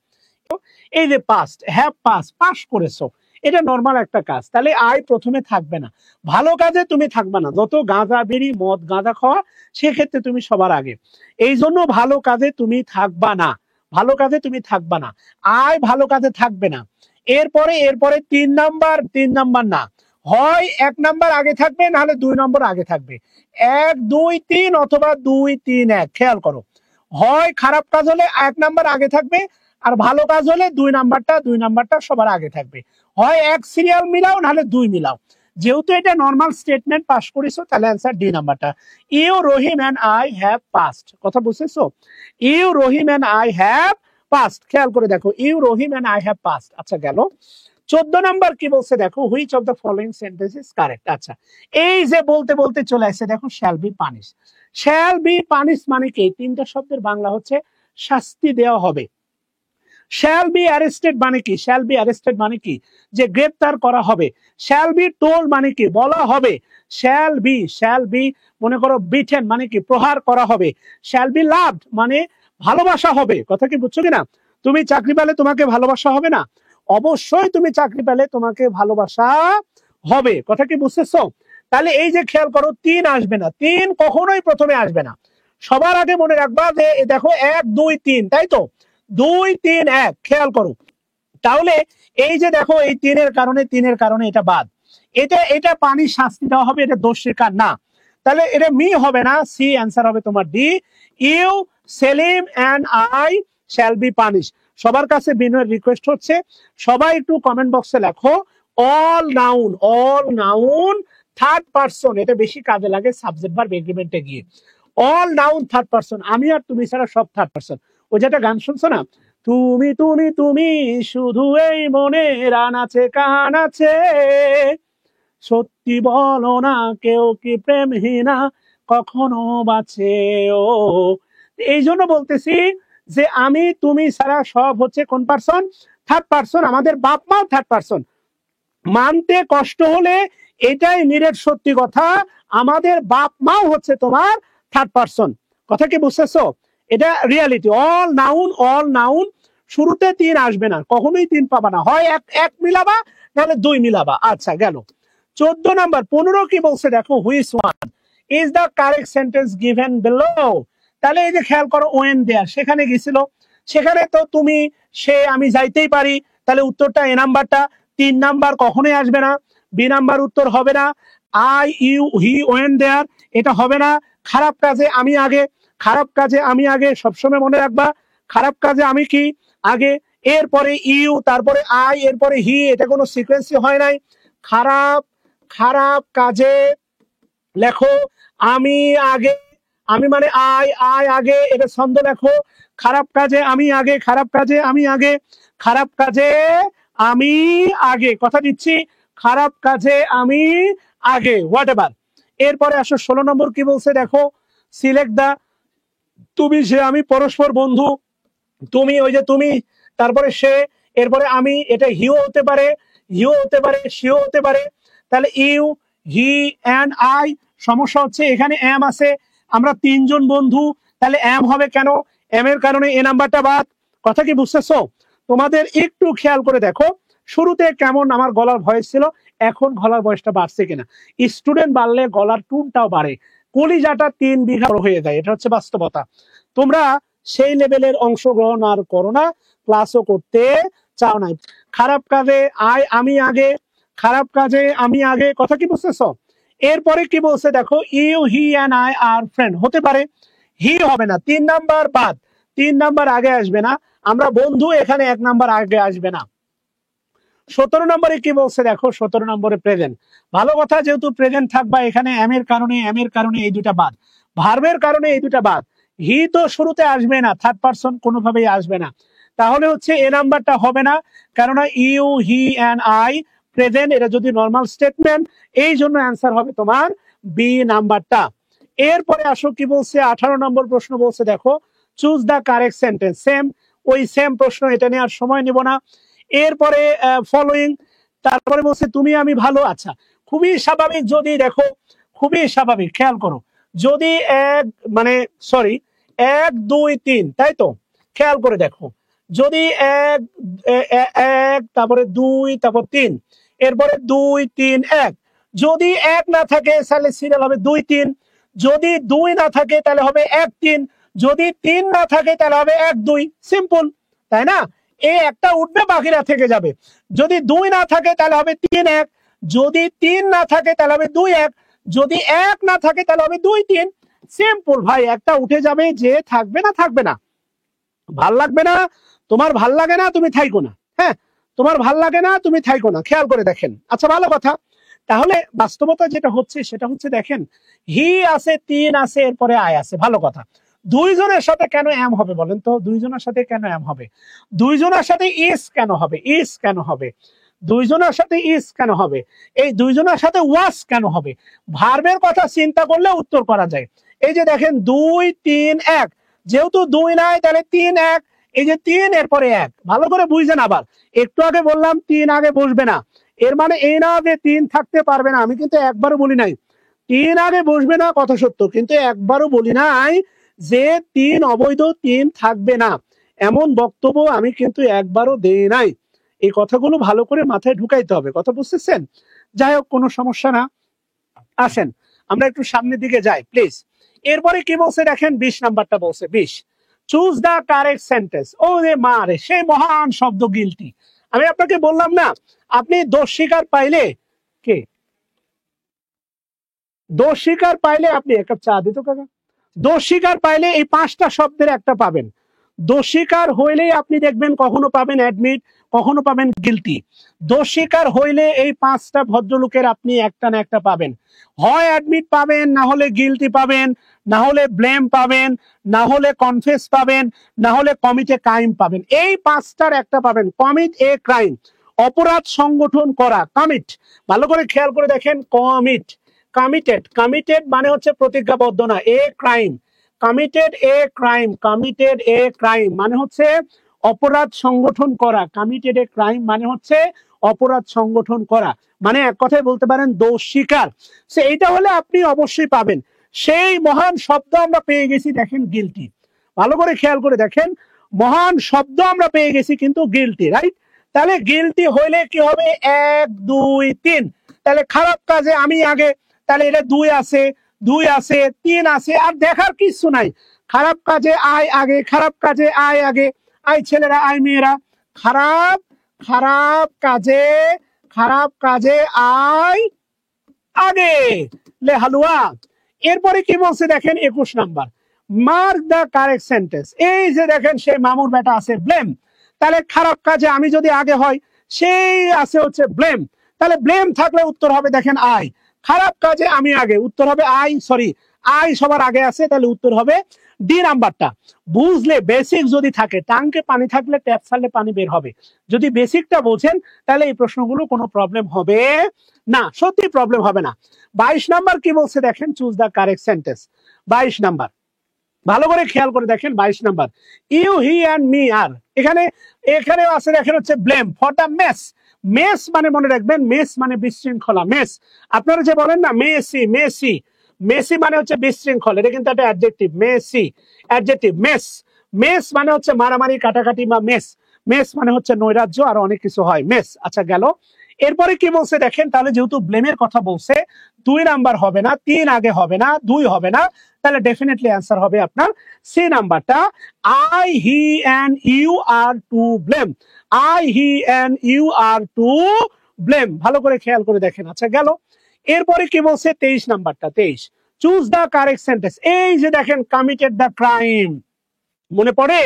এই যে পাস্ট, হ্যাভ পাস করেছো, এটা নর্মাল একটা কাজ, তাহলে আই প্রথমে থাকবে না। ভালো কাজে তুমি থাকবে না, যত গাঁজা বিড়ি মদ গাঁজা খাওয়া সেক্ষেত্রে তুমি সবার আগে, এই জন্য ভালো কাজে তুমি থাকবা না, ভালো কাজে তুমি থাকবা না, আয় ভালো কাজে থাকবে না। এরপরে এরপরে 3 নাম্বার না, হয় 1 নাম্বার আগে থাকবে, নাহলে 2 নম্বর আগে থাকবে। 1 2 3 অথবা 2 3 1, খেয়াল করো, হয় খারাপ কাজ হলে 1 নাম্বার আগে থাকবে, আর ভালো কাজ হলে 2 নাম্বারটা সবার আগে থাকবে। হয় 1 সিরিয়াল মিলাও, নাহলে 2 মিলাও। যেহেতু এটা নর্মাল স্টেটমেন্ট পাস করেছো, তাহলে অ্যান্সার ডি নাম্বারটা। You Rahim and I have passed, কথা বুঝেছো? You Rahim and I have passed, খেয়াল করে দেখো, you Rahim and I have passed. আচ্ছা গেল। 14 নাম্বার কি বলছে দেখো, which of the following sentence is correct. আচ্ছা, এই যে বলতে বলতে চলে আসছে দেখো, shall be punish. Shall be punish মানে কি? 3টা শব্দের বাংলা হচ্ছে শাস্তি দেওয়া হবে। শ্যাল বি অ্যারেস্টেড মানে কি? শ্যাল বি অ্যারেস্টেড মানে কি? যে গ্রেফতার করা হবে। শ্যাল বি টোল্ড মানে কি? বলা হবে। শ্যাল বি মনে করো বিটেন মানে কি? প্রহার করা হবে। শ্যাল বি লাভড মানে ভালোবাসা হবে। কথা কি বুঝছো কিনা? তুমি চাকরি পেলে তোমাকে ভালোবাসা হবে না? অবশ্যই তুমি চাকরি পেলে তোমাকে ভালোবাসা হবে। কথা কি বুঝতেছো? তাহলে এই যে খেয়াল করো, 3 আসবে না, 3 কখনোই প্রথমে আসবে না। সবার আগে মনে রাখবা যে দেখো 1 2 3, তাই তো? 2 3 1, খেয়াল করো। তাহলে এই যে দেখো, এই 3-এর কারণে এটা বাদ। এটা পানির শাস্তি দেওয়া হবে, এটা দোষ স্বীকার না। তাহলে এটা মি হবে না, সি অ্যান্সার হবে তোমার D. You Salim and I shall be punish. সবার কাছে বিনয়ের রিকোয়েস্ট হচ্ছে, সবাই একটু কমেন্ট বক্সে লেখো অল নাউন থার্ড পারসন। এটা বেশি কাজে লাগে সাবজেক্ট ভার্ব এগ্রিমেন্টে গিয়ে। অল নাউন থার্ড পারসন, আমি আর তুমি ছাড়া সব থার্ড পারসন। ওই যেটা গান শুনছো না, তুমি তুমি তুমি শুধু এই মনে রান আছে কান আছে, সত্যি বলো না কেউ কি প্রেমহীনা কখনো বাঁচে। ও এই জন্য বলতেছি যে আমি তুমি ছাড়া সব হচ্ছে কোন পারসন? Third person. আমাদের বাপ মাও থার্ড পারসন। মানতে কষ্ট হলে এটাই নিরেট সত্যি কথা, আমাদের বাপ মাও হচ্ছে তোমার থার্ড পারসন। কথা কি বুঝতেছো? এটা রিয়ালিটি। অল নাউন শুরুতে 3 আসবে না, কখনোই 3 পাবা না, হয় এক মিলাবা, নাহলে 2 মিলাবা। আচ্ছা গেল। 14 নাম্বার। 15 কি বলছে দেখো, which one is the correct sentence given below. তাহলে এই যে খেয়াল করো, ওয়েন দেয়ার, সেখানে গেছিল, সেখানে তো তুমি সে আমি যাইতেই পারি, তাহলে উত্তরটা এ নাম্বারটা। 3 নাম্বার কখনোই আসবে না, বি নাম্বার উত্তর হবে না। আই ইউ হি ওয়েন দেয়ার, এটা হবে না। খারাপ কাজে আমি আগে, সবসময় মনে রাখবা, খারাপ কাজে আমি কি আগে, এরপরে ইউ, তারপরে আই, এরপরে হি, এটা কোনো সিকোয়েন্সই হয় নাই। খারাপ কাজে লেখো আমি আগে, আমি মানে আই আগে, এটা ছন্দ লেখো। খারাপ কাজে আমি আগে, কথা দিচ্ছি, খারাপ কাজে আমি আগে, হোয়াট এভার। এরপরে আসো 16 নম্বর কি বলছে দেখো, সিলেক্ট দা, তুমি সে আমি পরস্পর বন্ধু। তুমি, ওই যে তুমি, তারপরে সে, এরপরে আমি, এটা হিও হতে পারে, সিও হতে পারে। তাহলে ইউ হি এন্ড আই। সমস্যা হচ্ছে এখানে এম আছে, আমরা 3 জন বন্ধু, তাহলে এম হবে কেন? এম এর কারণে এ নাম্বারটা বাদ। কথা কি বুঝতেছো? তোমাদের একটু খেয়াল করে দেখো, শুরুতে কেমন আমার গলার ভয়েস ছিল, এখন গলার ভয়েসটা বাড়ছে কিনা। স্টুডেন্ট বাড়লে গলার টুনটাও বাড়ে, কলিজাটা 3 বিঘা হয়ে যায়, এটা হচ্ছে বাস্তবতা। তোমরা সেই লেভেলের অংশগ্রহণ আর করো না, ক্লাসও করতে চাও নাই। খারাপ কাজে আমি আগে, কথা কি বুঝতেছো? এরপরে কি বলছে দেখো, you he and I are friend, হতে পারে, হি হবে না, 3 নাম্বার বাদ, 3 নাম্বার আগে আসবে না। আমরা বন্ধু, এখানে 1 নাম্বার আগে আসবে না। 17 নম্বরে কি বলছে দেখো, 17 নম্বরে প্রেজেন্ট। ভালো কথা, যেহেতু প্রেজেন্ট থাকবা, এখানে এম এর কারণে এই দুটা বাদ, ভার্বের কারণে এই দুটা বাদ। হি তো শুরুতে আসবে না, থার্ড পারসন কোনোভাবেই আসবে না। তাহলে হচ্ছে এ নাম্বারটা হবে না, কেননা you he and I present, এটা যদি নর্মাল স্টেটমেন্ট, এই জন্য অ্যান্সার হবে তোমার বি নাম্বারটা। এরপরে আসো কি বলছে, 18 নম্বর প্রশ্ন বলছে দেখো, choose the correct sentence. Same প্রশ্ন, এটা নিয়ে আর সময় নিব না। এরপরে ফলোইং, তারপরে বলছে তুমি আমি ভালো। আচ্ছা, খুবই স্বাভাবিক যদি দেখো, খুবই স্বাভাবিক, খেয়াল করো, যদি এক মানে সরি 1 2 3, তাই তো, খেয়াল করে দেখো, যদি এক তারপরে 2 তারপর 3, এরপরে 2 3 1, যদি 1 না থাকে তাহলে সিরিয়াল হবে 2 3, যদি 2 না থাকে তাহলে হবে 1 3, যদি 3 না থাকে তাহলে হবে 1 2, সিম্পল, তাই না? এই একটা উঠবে, বাকিরা থেকে যাবে। যদি 2 না থাকে তাহলে হবে 3 1, যদি 3 না থাকে তাহলে হবে 2 1, যদি 1 না থাকে তাহলে হবে 2 3, সিম্পল ভাই, একটা উঠে যাবে, যে থাকবে না থাকবে না। ভাল লাগবে না, তোমার ভাল লাগে না, তুমি থাইকো না, হ্যাঁ, তোমার ভাল লাগে না, তুমি থাইকো না, খেয়াল করে দেখেন। আচ্ছা, ভালো কথা। তাহলে বাস্তবতা যেটা হচ্ছে সেটা হচ্ছে, দেখেন, হি আছে, 3 আছে, এরপরে আয় আছে, ভালো কথা। দুইজনের সাথে কেন এম হবে বলেন তো? দুইজনের সাথে কেন এম হবে? দুইজনের সাথে ইস কেন হবে? ইস কেন হবে? দুইজনের সাথে ইস কেন হবে? এই দুইজনের সাথে ওয়াস কেন হবে? ভার্বের কথা চিন্তা করলে উত্তর করা যায়। এই যে দেখেন 2 3 1, যেহেতু 2 নাই তাহলে 3 1, এই যে 3 এরপরে 1, ভালো করে বুঝছেন? আবার একটু আগে বললাম 3 আগে বসবে না, এর মানে এই না যে 3 থাকতে পারবে না। আমি কিন্তু একবারও বলি নাই 3 আগে বসবে না, কথা সত্য, কিন্তু একবারও বলি নাই যে 3 অবৈধ, 3 থাকবে না, এমন বক্তব্য আমি কিন্তু একবারও দেই নাই। এই কথাগুলো ভালো করে মাথায় ঢুকাইতে হবে, কথা বুঝতেছেন? যাই হোক, কোনো সমস্যা না। আসেন আমরা একটু সামনের দিকে যাই প্লিজ। এরপরে কি বলছে দেখেন, 20 নাম্বারটা বলছে, 20, চুজ দা কারেক্ট সেন্টেন্স। ও রে মা রে, সেই মহান শব্দ গিলটি। আমি আপনাকে বললাম না, আপনি দোষ স্বীকার পাইলে, কে দোষ স্বীকার পাইলে, আপনি এক কাপ চা দিত কাকা, দোষ স্বীকার পাইলে এই 5টা শব্দের একটা পাবেন। দোষ স্বীকার হইলেই আপনি দেখবেন কখনো পাবেন অ্যাডমিট, কখনো পাবেন গিলটি। দোষ স্বীকার হইলে এই 5টা ভদ্রলোকের আপনি একটা না একটা পাবেন। হয় অ্যাডমিট পাবেন, না হলে গিলটি পাবেন, না হলে ব্লেম পাবেন, না হলে কনফেস পাবেন, না হলে কমিট এ ক্রাইম পাবেন। এই 5টার একটা পাবেন, কমিট এ ক্রাইম, অপরাধ সংগঠন করা, কমিট। ভালো করে খেয়াল করে দেখেন, কমিট, কমিটেড, কমিটেড মানে হচ্ছে প্রতিজ্ঞাবদ্ধ না, a crime, committed a crime, committed a crime মানে হচ্ছে অপরাধ সংগঠন করা, কমিটেড এ ক্রাইম মানে হচ্ছে অপরাধ সংগঠন করা, মানে এক কথায় বলতে পারেন দোষ স্বীকার। সে এইটা হলে আপনি অবশ্যই পাবেন। সেই মহান শব্দ আমরা পেয়ে গেছি, দেখেন গিলটি। ভালো করে খেয়াল করে দেখেন, মহান শব্দ আমরা পেয়ে গেছি, কিন্তু গিলটি, রাইট? তাহলে গিলটি হইলে কি হবে? 1 2 3, তাহলে খারাপ কাজে আমি আগে, তাহলে এটা 2 আছে, 2 আছে, 3 আছে, আর দেখার কিছু নাই। খারাপ কাজে আয় আগে, খারাপ কাজে আয় আগে, আয় ছেলেরা, আয় মেয়েরা, খারাপ খারাপ কাজে, খারাপ কাজে আয় আগে, লে হালুয়া। এরপরে কি বলছে দেখেন, 21 number, mark the correct sentence. এই যে দেখেন, সেই মামুর বেটা আছে ব্লেম, তাহলে খারাপ কাজে আমি যদি আগে হয়, সেই আছে হচ্ছে ব্লেম, তাহলে ব্লেম থাকলে উত্তর হবে দেখেন আই। খারাপ কাজে আমি আগে, উত্তর হবে আই, সরি আই সবার আগে আছে, তাহলে উত্তর হবে ডি নাম্বারটা। বুঝলে, বেসিক যদি থাকে, টাঙ্কে পানি থাকলে ট্যাপ ছাড়লে পানি বের হবে, যদি বেসিকটা বোঝেন তাহলে এই প্রশ্নগুলো কোনো প্রবলেম হবে না, সত্যি প্রবলেম হবে না। 22 নাম্বার কি বলছে দেখেন, choose the correct sentence. 22 number ভালো করে খেয়াল করে দেখেন, 22 number, you he and me are, এখানে এখানে আছে দেখেন হচ্ছে blame for the mess. Mess মানে মনে রাখবেন, মেস মানে বিশৃঙ্খলা, মেস। আপনারা যে বলেন না মেসি, মেসি, মেসি মানে হচ্ছে বিশৃঙ্খল, এটা কিন্তু একটা adjective, messy adjective. Mess, mess মানে হচ্ছে মারামারি কাটাকাটি, বা মেস, মেস মানে হচ্ছে নৈরাজ্য, আর অনেক কিছু হয়, মেস। আচ্ছা গেল। এরপরে কি বলছে দেখেন, তাহলে যেহেতু ব্লেমের কথা বলছে, 2 নাম্বার হবে না, 3 আগে হবে না, 2 হবে না, তাহলে ডেফিনেটলি অ্যান্সার হবে আপনার সি নাম্বারটা, I he and you are to blame, I he and you are to blame. ভালো করে খেয়াল করে দেখেন। আচ্ছা গেল। এরপরে কি বলছে 23 নাম্বারটা, 23, চুজ দা কারেক্ট সেন্টেন্স। এই যে দেখেন, কমিটেড দা ক্রাইম, মনে পড়ে?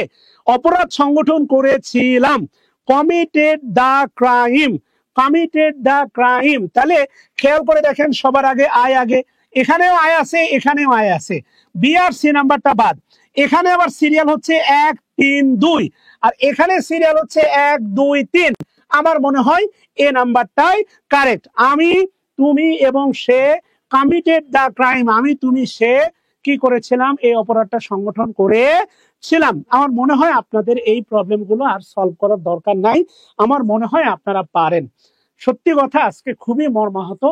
অপরাধ সংগঠন করেছিলাম, কমিটেড দা ক্রাইম, কমিটেড দা ক্রাইম। তাহলে খেয়াল করে দেখেন, সবার আগে আয় আগে, এখানেও আয় আছে, এখানেও আয় আছে, বি আর সি নাম্বারটা বাদ। এখানে আবার সিরিয়াল হচ্ছে 1 3 2, আর এখানে সিরিয়াল হচ্ছে 1 2 3। আমার মনে হয় এ নাম্বারটাই কারেক্ট। আমি, তুমি এবং সে, কমিটেড দা ক্রাইম, আমি তুমি সে কি করেছিলাম, এই অপরাধটা সংগঠন করেছিলাম। আমার মনে হয় আপনাদের এই প্রবলেমগুলো আর সলভ করার দরকার নাই, আমার মনে হয় আপনারা পারেন। সত্যি কথা আজকে খুবই মর্মাহত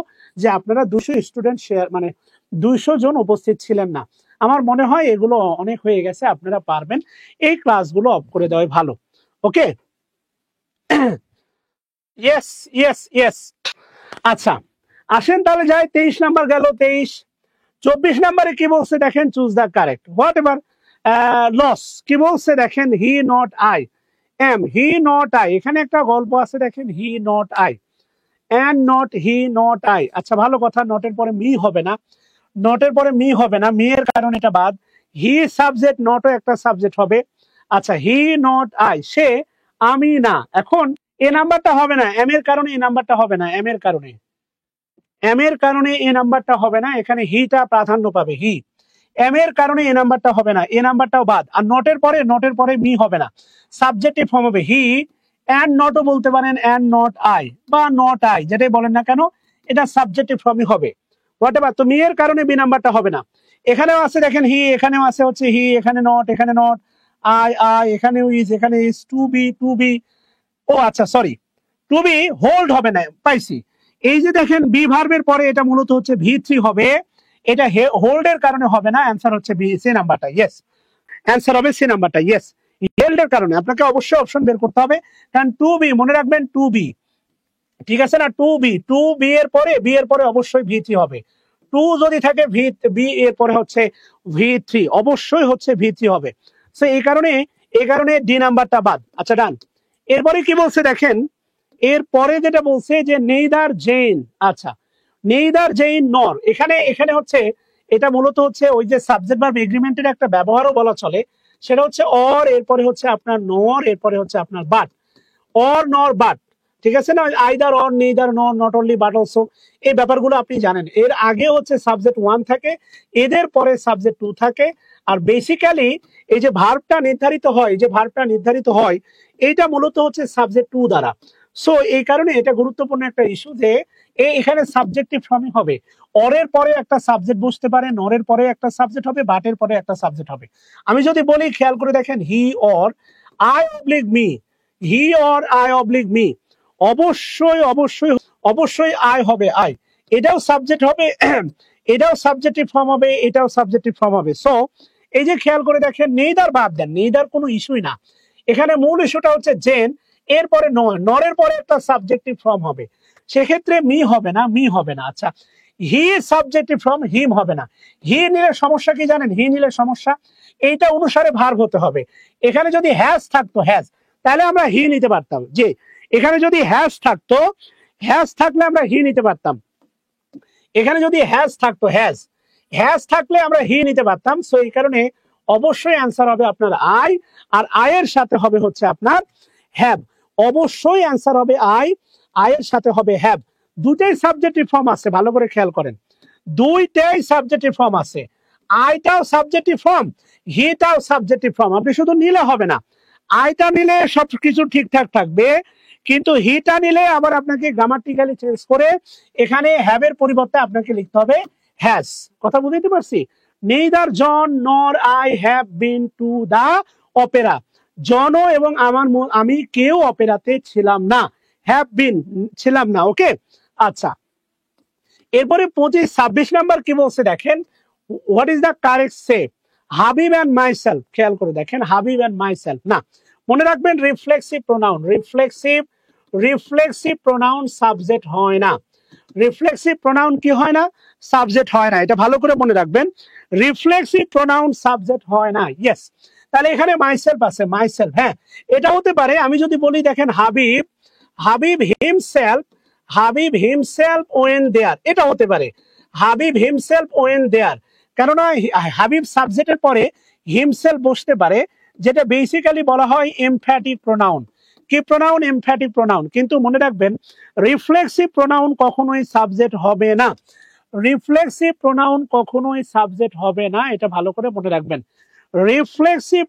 যে আপনারা 200 স্টুডেন্ট শেয়ার মানে 200 জন উপস্থিত ছিলেন না। আমার মনে হয় এগুলো অনেক হয়ে গেছে, আপনারা পারবেন। এই ক্লাসগুলো অফ করে দেওয়াই ভালো। ওকে, ইয়েস ইয়েস ইয়েস। আচ্ছা আসেন তাহলে যাই, 23 নাম্বার গেল। 24 নাম্বারে কি বলছে দেখেন, choose the correct whatever loss. কি বলছে দেখেন, he not I am, he not I, এখানে একটা গল্প আছে দেখেন, he not I and not he not I। আচ্ছা ভালো কথা, নটের পরে মি হবে না, নটের পরে মি হবে না, মি এর কারণ এটা বাদ। হি সাবজেক্ট, নটও একটা সাবজেক্ট হবে। আচ্ছা হি নট আই, সে আমি না। এখন এ নাম্বারটা হবে না, এম এর কারণে এই নাম্বারটা হবে না, এম এর কারণে, এম এর কারণে এই নাম্বারটা হবে না, এখানে হিটা প্রাধান্য পাবে, হি। এম এর কারণে এই নাম্বারটা হবে না, এই নাম্বারটাও বাদ। আর নটের পরে মি হবে না, সাবজেক্টিভ ফর্ম হবে হি। অ্যান্ড নটও বলতে পারেন, অ্যান্ড নট আই বা নট আই, যেটাই বলেন না কেন এটা সাবজেক্টিভ ফর্মই হবে। হোয়াটএভার, তো মি এর কারণে বি নাম্বারটা হবে না। এখানেও আছে দেখেন হি, এখানেও আছে হচ্ছে হি, এখানে নট, এখানে নট, আই আই, এখানেও ইজ, এখানে ইজ, টু বি। ও আচ্ছা সরি, টু বি হোল্ড হবে না, পাইছি। এই যে দেখেন বি ভার্বের পরে এটা মূলত হচ্ছে ভি3 হবে, এটা হোল্ডের কারণে হবে না, অ্যান্সার হচ্ছে বি, সি নাম্বারটা। ইয়েস, অ্যান্সার হবে সি নাম্বারটা। ইয়েস, হেল্ডের কারণে আপনাকে অবশ্যই অপশন বের করতে হবে, কারণ টু বি মনে রাখবেন, টু বি, ঠিক আছে না, টু বি এর পরে অবশ্যই ভি3 হবে। টু যদি থাকে বি এর পরে হচ্ছে ভি3, অবশ্যই হচ্ছে ভি3 হবে। সো এই কারণে ডি নাম্বারটা বাদ। আচ্ছা ডান। এরপরে কি বলছে দেখেন, এরপরে যেটা বলছে যে নেইদার জেইন, আচ্ছা নেইদার জেইন নর, এখানে হচ্ছে এটা মূলত হচ্ছে ওই যে সাবজেক্ট ভার্ব এগ্রিমেন্টের একটা ব্যবহারও বলা চলে, সেটা হচ্ছে অর, এরপরে হচ্ছে আপনার নর, এরপরে হচ্ছে আপনার বাট, অর নর বাট, ঠিক আছে না, আইদার অর, নেইদার নর, নট অনলি বাট অলসো, এই ব্যাপারগুলো আপনি জানেন। এর আগে হচ্ছে সাবজেক্ট 1 থাকে, এদের পরে সাবজেক্ট 2 থাকে। আর বেসিক্যালি এই যে ভার্বটা নির্ধারিত হয় এইটা মূলত হচ্ছে সাবজেক্ট 2 দ্বারা। সো এই কারণে এটা গুরুত্বপূর্ণ একটা ইস্যু যে এখানে সাবজেক্টিভ ফর্মই হবে। অরের পরে একটা সাবজেক্ট বসতে পারে, নরের পরে একটা সাবজেক্ট হবে, বাটের পরে একটা সাবজেক্ট হবে। আমি যদি বলি, খেয়াল করে দেখেন, he or I oblique me, he or I oblique me, অবশ্যই আই হবে, আই, এটাও সাবজেক্ট হবে, এটাও সাবজেক্টিভ ফর্ম হবে, এটাও সাবজেক্টিভ ফর্ম হবে। সো এই যে খেয়াল করে দেখেন, নেইদার বাদ দেন, নেইদার কোনো ইস্যুই না। এখানে মূল ইস্যুটা হচ্ছে জেন, এরপরে নরের পরে একটা সাবজেক্টিভ ফর্ম হবে, সেক্ষেত্রে মি হবে না। আচ্ছা হি সাবজেক্টিভ ফর্ম, হিম হবে না। হি নিলে সমস্যা কি জানেন, হি নিলে সমস্যা এইটা অনুসারে ভার্ব হতে হবে। এখানে যদি হ্যাজ থাকতো, হ্যাজ, তাহলে আমরা হি নিতে পারতাম। যে এখানে যদি হ্যাজ থাকলে আমরা হি নিতে পারতাম। এখানে যদি হ্যাজ থাকলে আমরা হি নিতে পারতাম। সো এই কারণে অবশ্যই অ্যান্সার হবে আপনার আই, আর আয়ের সাথে হবে হচ্ছে আপনার হ্যাভ। অবশ্যই অ্যান্সার হবে আই, আয়ের সাথে হবে হ্যাভ। দুটাই সাবজেক্টিভ ফর্ম আছে, ভালো করে খেয়াল করেন, দুইটাই সাবজেক্টিভ ফর্ম আছে। আইটাও সাবজেক্টিভ ফর্ম, হিটাও সাবজেক্টিভ ফর্ম। আপনি শুধু নিলে হবে না, আইটা নিলে সবকিছু ঠিকঠাক থাকবে, কিন্তু হিটা নিলে আবার আপনাকে গ্রামাটিক্যালি চেঞ্জ করে এখানে হ্যাভের পরিবর্তে আপনাকে লিখতে হবে হ্যাজ। কথা বুঝতে পারছি? Neither John nor I have been to the opera, John এবং আমি কেউ অপেরাতে ছিলাম না, হ্যাভ বিন ছিলাম না। ওকে আচ্ছা, এরপরে 26 নাম্বার কি বলছে দেখেন, what is the correct say, Habib and myself. খেয়াল করে দেখেন, হাবিব অ্যান্ড মাইসেলফ না, মনে রাখবেন রিফ্লেক্সিভ প্রোনাউন সাবজেক্ট হয় না। রিফ্লেক্সিভ প্রোনাউন কি হয় না, সাবজেক্ট হয় না, এটা ভালো করে মনে রাখবেন, রিফ্লেক্সিভ প্রোনাউন সাবজেক্ট হয় না। ইয়েস, তাহলে এখানে মাইসেলফ আছে, মাইসেলফ, হ্যাঁ এটা হতে পারে। আমি যদি বলি দেখেন, হাবিব হিমসেলফ ওয়েন দেয়ার, এটা হতে পারে, হাবিব হিমসেলফ ওয়েন দেয়ার, কেননা হাবিব সাবজেক্টের পরে হিমসেলফ বসতে পারে, যেটা বেসিক্যালি বলা হয় এমফ্যাটিক প্রোনাউন। কি প্রোনাউন? Emphatic pronoun. কিন্তু মনে রাখবেন রিফ্লেক্সিভ প্রোনাউন কখনোই সাবজেক্ট হবে না, রিফ্লেক্সিভ প্রোনাউন কখনোই সাবজেক্ট হবে না, এটা ভালো করে মনে রাখবেন। Reflexive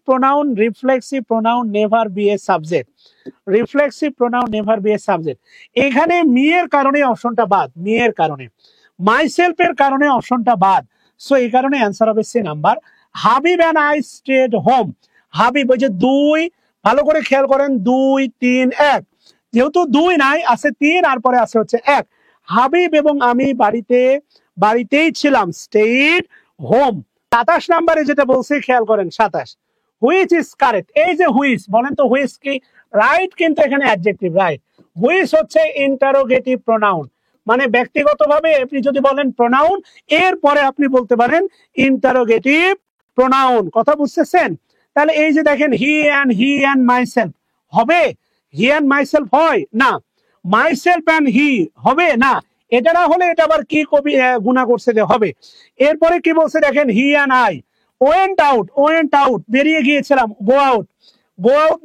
pronoun never B A subject, reflexive pronoun never B A subject. এখানে মি এর কারণে অপশনটা বাদ, মি এর কারণে, মাইসেলফ এর কারণে অপশনটা বাদ। সো এই কারণে অ্যান্সার হবে C number. Habib and I stayed home. Habib ওই যে দুই, ভালো করে খেয়াল করেন, 2 3 1, যেহেতু 2 নাই, আছে 3 আর পরে আছে হচ্ছে 1। হাবিব এবং আমি বাড়িতেই ছিলাম, স্টেড হোম। 27 নম্বরে যেটা বলছে খেয়াল করেন, 27, হুইচ ইজ কারেক্ট। এই যে হুইচ, বলেন তো হুইচ কি? রাইট, কিন্তু এখানে অ্যাডজেক্টিভ, রাইট। হুইচ হচ্ছে ইন্টারোগেটিভ প্রোনাউন, মানে ব্যক্তিগতভাবে আপনি যদি বলেন প্রোনাউন, এরপরে আপনি বলতে পারেন ইন্টারোগেটিভ প্রোনাউন। কথা বুঝতেছেন? তাহলে এই যে দেখেন, হি অ্যান্ড মাইসেলফ হবে, হি অ্যান্ড মাইসেলফ হয় না, মাইসেলফ অ্যান্ড হি হবে না। এটা না হলে এটা আবার কি কবি গুণা করছে যে হবে। এরপরে কি বলছে দেখেন, he and I went out, বেরিয়ে গিয়েছিলাম। গো আউট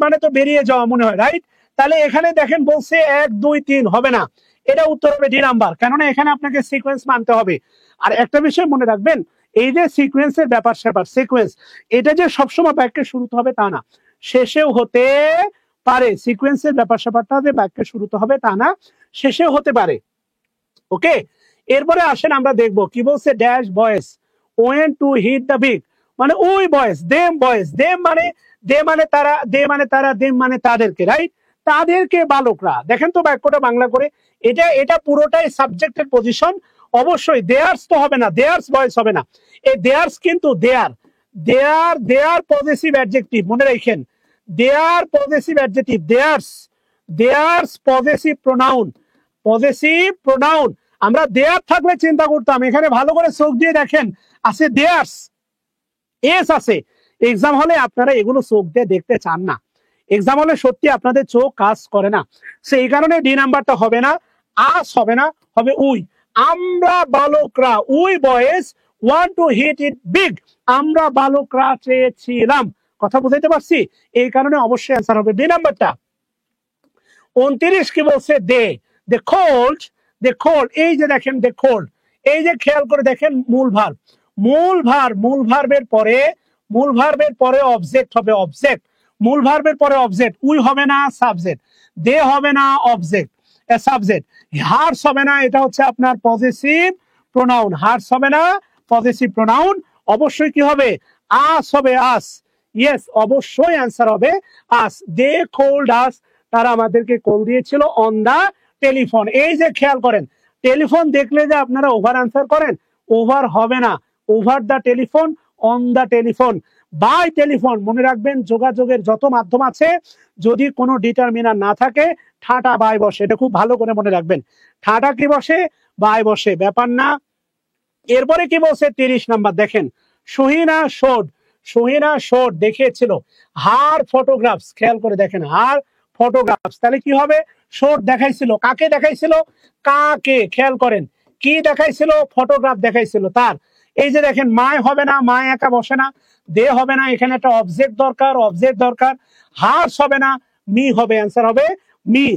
মানে তো বেরিয়ে যাওয়া মনে হয়, রাইট? তাহলে এখানে দেখেন বলছে 1 2 3 হবে না, এটা উত্তর হবে ডি নাম্বার, কেননা এখানে আপনাকে সিকোয়েন্স মানতে হবে। আর একটা বিষয় মনে রাখবেন, এই যে সিকোয়েন্সের ব্যাপার সিকোয়েন্স, এটা যে সবসময় বাক্যের শুরুতে হবে তা না, শেষেও হতে পারে। সিকোয়েন্সের ব্যাপারটা যে বাক্যের শুরুতে হবে তা না, শেষেও হতে পারে। ওকে, এরপরে আসেন আমরা দেখব কি বলছে। Dash boys went to hit the big, মানে ওই বয়েস, দেম বয়েস, দেম মানে তারা, দেম মানে তাদেরকে, রাইট? তাদেরকে বালকরা। দেখেন তো বাক্যটা বাংলা করে, এটা পুরোটাই সাবজেক্টের পজিশন। অবশ্যই দেয়ার্স তো হবে না, দেয়ার্স বয়েস হবে না। এই দেয়ার্স কিন্তু দেয়ার পজেসিভ অ্যাডজেক্টিভ, মনে রাখেন, their possessive adjective, theirs possessive pronoun. আমরা দেয়ার থাকলে চিন্তা করতাম, এখানে ভালো করে চোখ দিয়ে দেখেন, আছে দেয়ার্স, এস আছে। এক্সাম হলে আপনারা এগুলো চোখ দিয়ে দেখতে চান না, এক্সাম হলে সত্যি আপনাদের চোখ কাজ করে না, সেই কারণে ডি নাম্বারটা হবে না, আস হবে না, হবে উই। আমরা বালকরা, we boys want to hit it big, আমরা বালকরা চেয়েছিলাম। কথা বুঝাইতে পারছি? এই কারণে অবশ্যই অ্যান্সার হবে বি নাম্বারটা। 29 কি বলছে, দে কোল্ড, এই যে দেখেন দে কোল্ড, এই যে খেয়াল করে দেখেন মূল ভার্বের পরে অবজেক্ট হবে, মূল ভার্বের পরে অবজেক্ট, উই হবে না সাবজেক্ট, দে হবে না অবজেক্ট সাবজেক্ট, হার্স হবে না, এটা হচ্ছে আপনার পজেসিভ প্রোনাউন, হার্স হবে না পজেসিভ প্রোনাউন। অবশ্যই কি হবে, আস হবে, আস। ইয়েস, অবশ্যই অ্যান্সার হবে আস। দে কোল্ড আস, তারা আমাদেরকে কল দিয়েছিল অন দা টেলিফোন। এই যে খেয়াল করেন, টেলিফোন দেখলে যে আপনারা ওভার আনসার করেন, ওভার হবে না, over the telephone, on the telephone, by telephone. মনে রাখবেন, যোগাযোগের যত মাধ্যম আছে যদি কোনো ডিটারমিনার না থাকে, ঠাটা বাই বসে, এটা খুব ভালো করে মনে রাখবেন, ঠাটা কি বসে, বাই বসে, ব্যাপার না। এরপরে কি বলছে 30 নাম্বার, দেখেন, সোহিনা শোড দেখিয়েছিল হার ফটোগ্রাফস, খেয়াল করে দেখেন, হার ফটোগ্রাফস, তাহলে কি হবে, শোড দেখাইছিল, কাকে দেখাইছিল, কাকে, খেয়াল করেন, কি দেখাইছিল, ফটোগ্রাফ দেখাইছিল তার। এই যে দেখেন, মায় হবে না, মায় একা বসে না, দে হবে না, এখানে একটা অবজেক্ট দরকার, হার্স হবে না, মি হবে, অ্যান্সার হবে মি।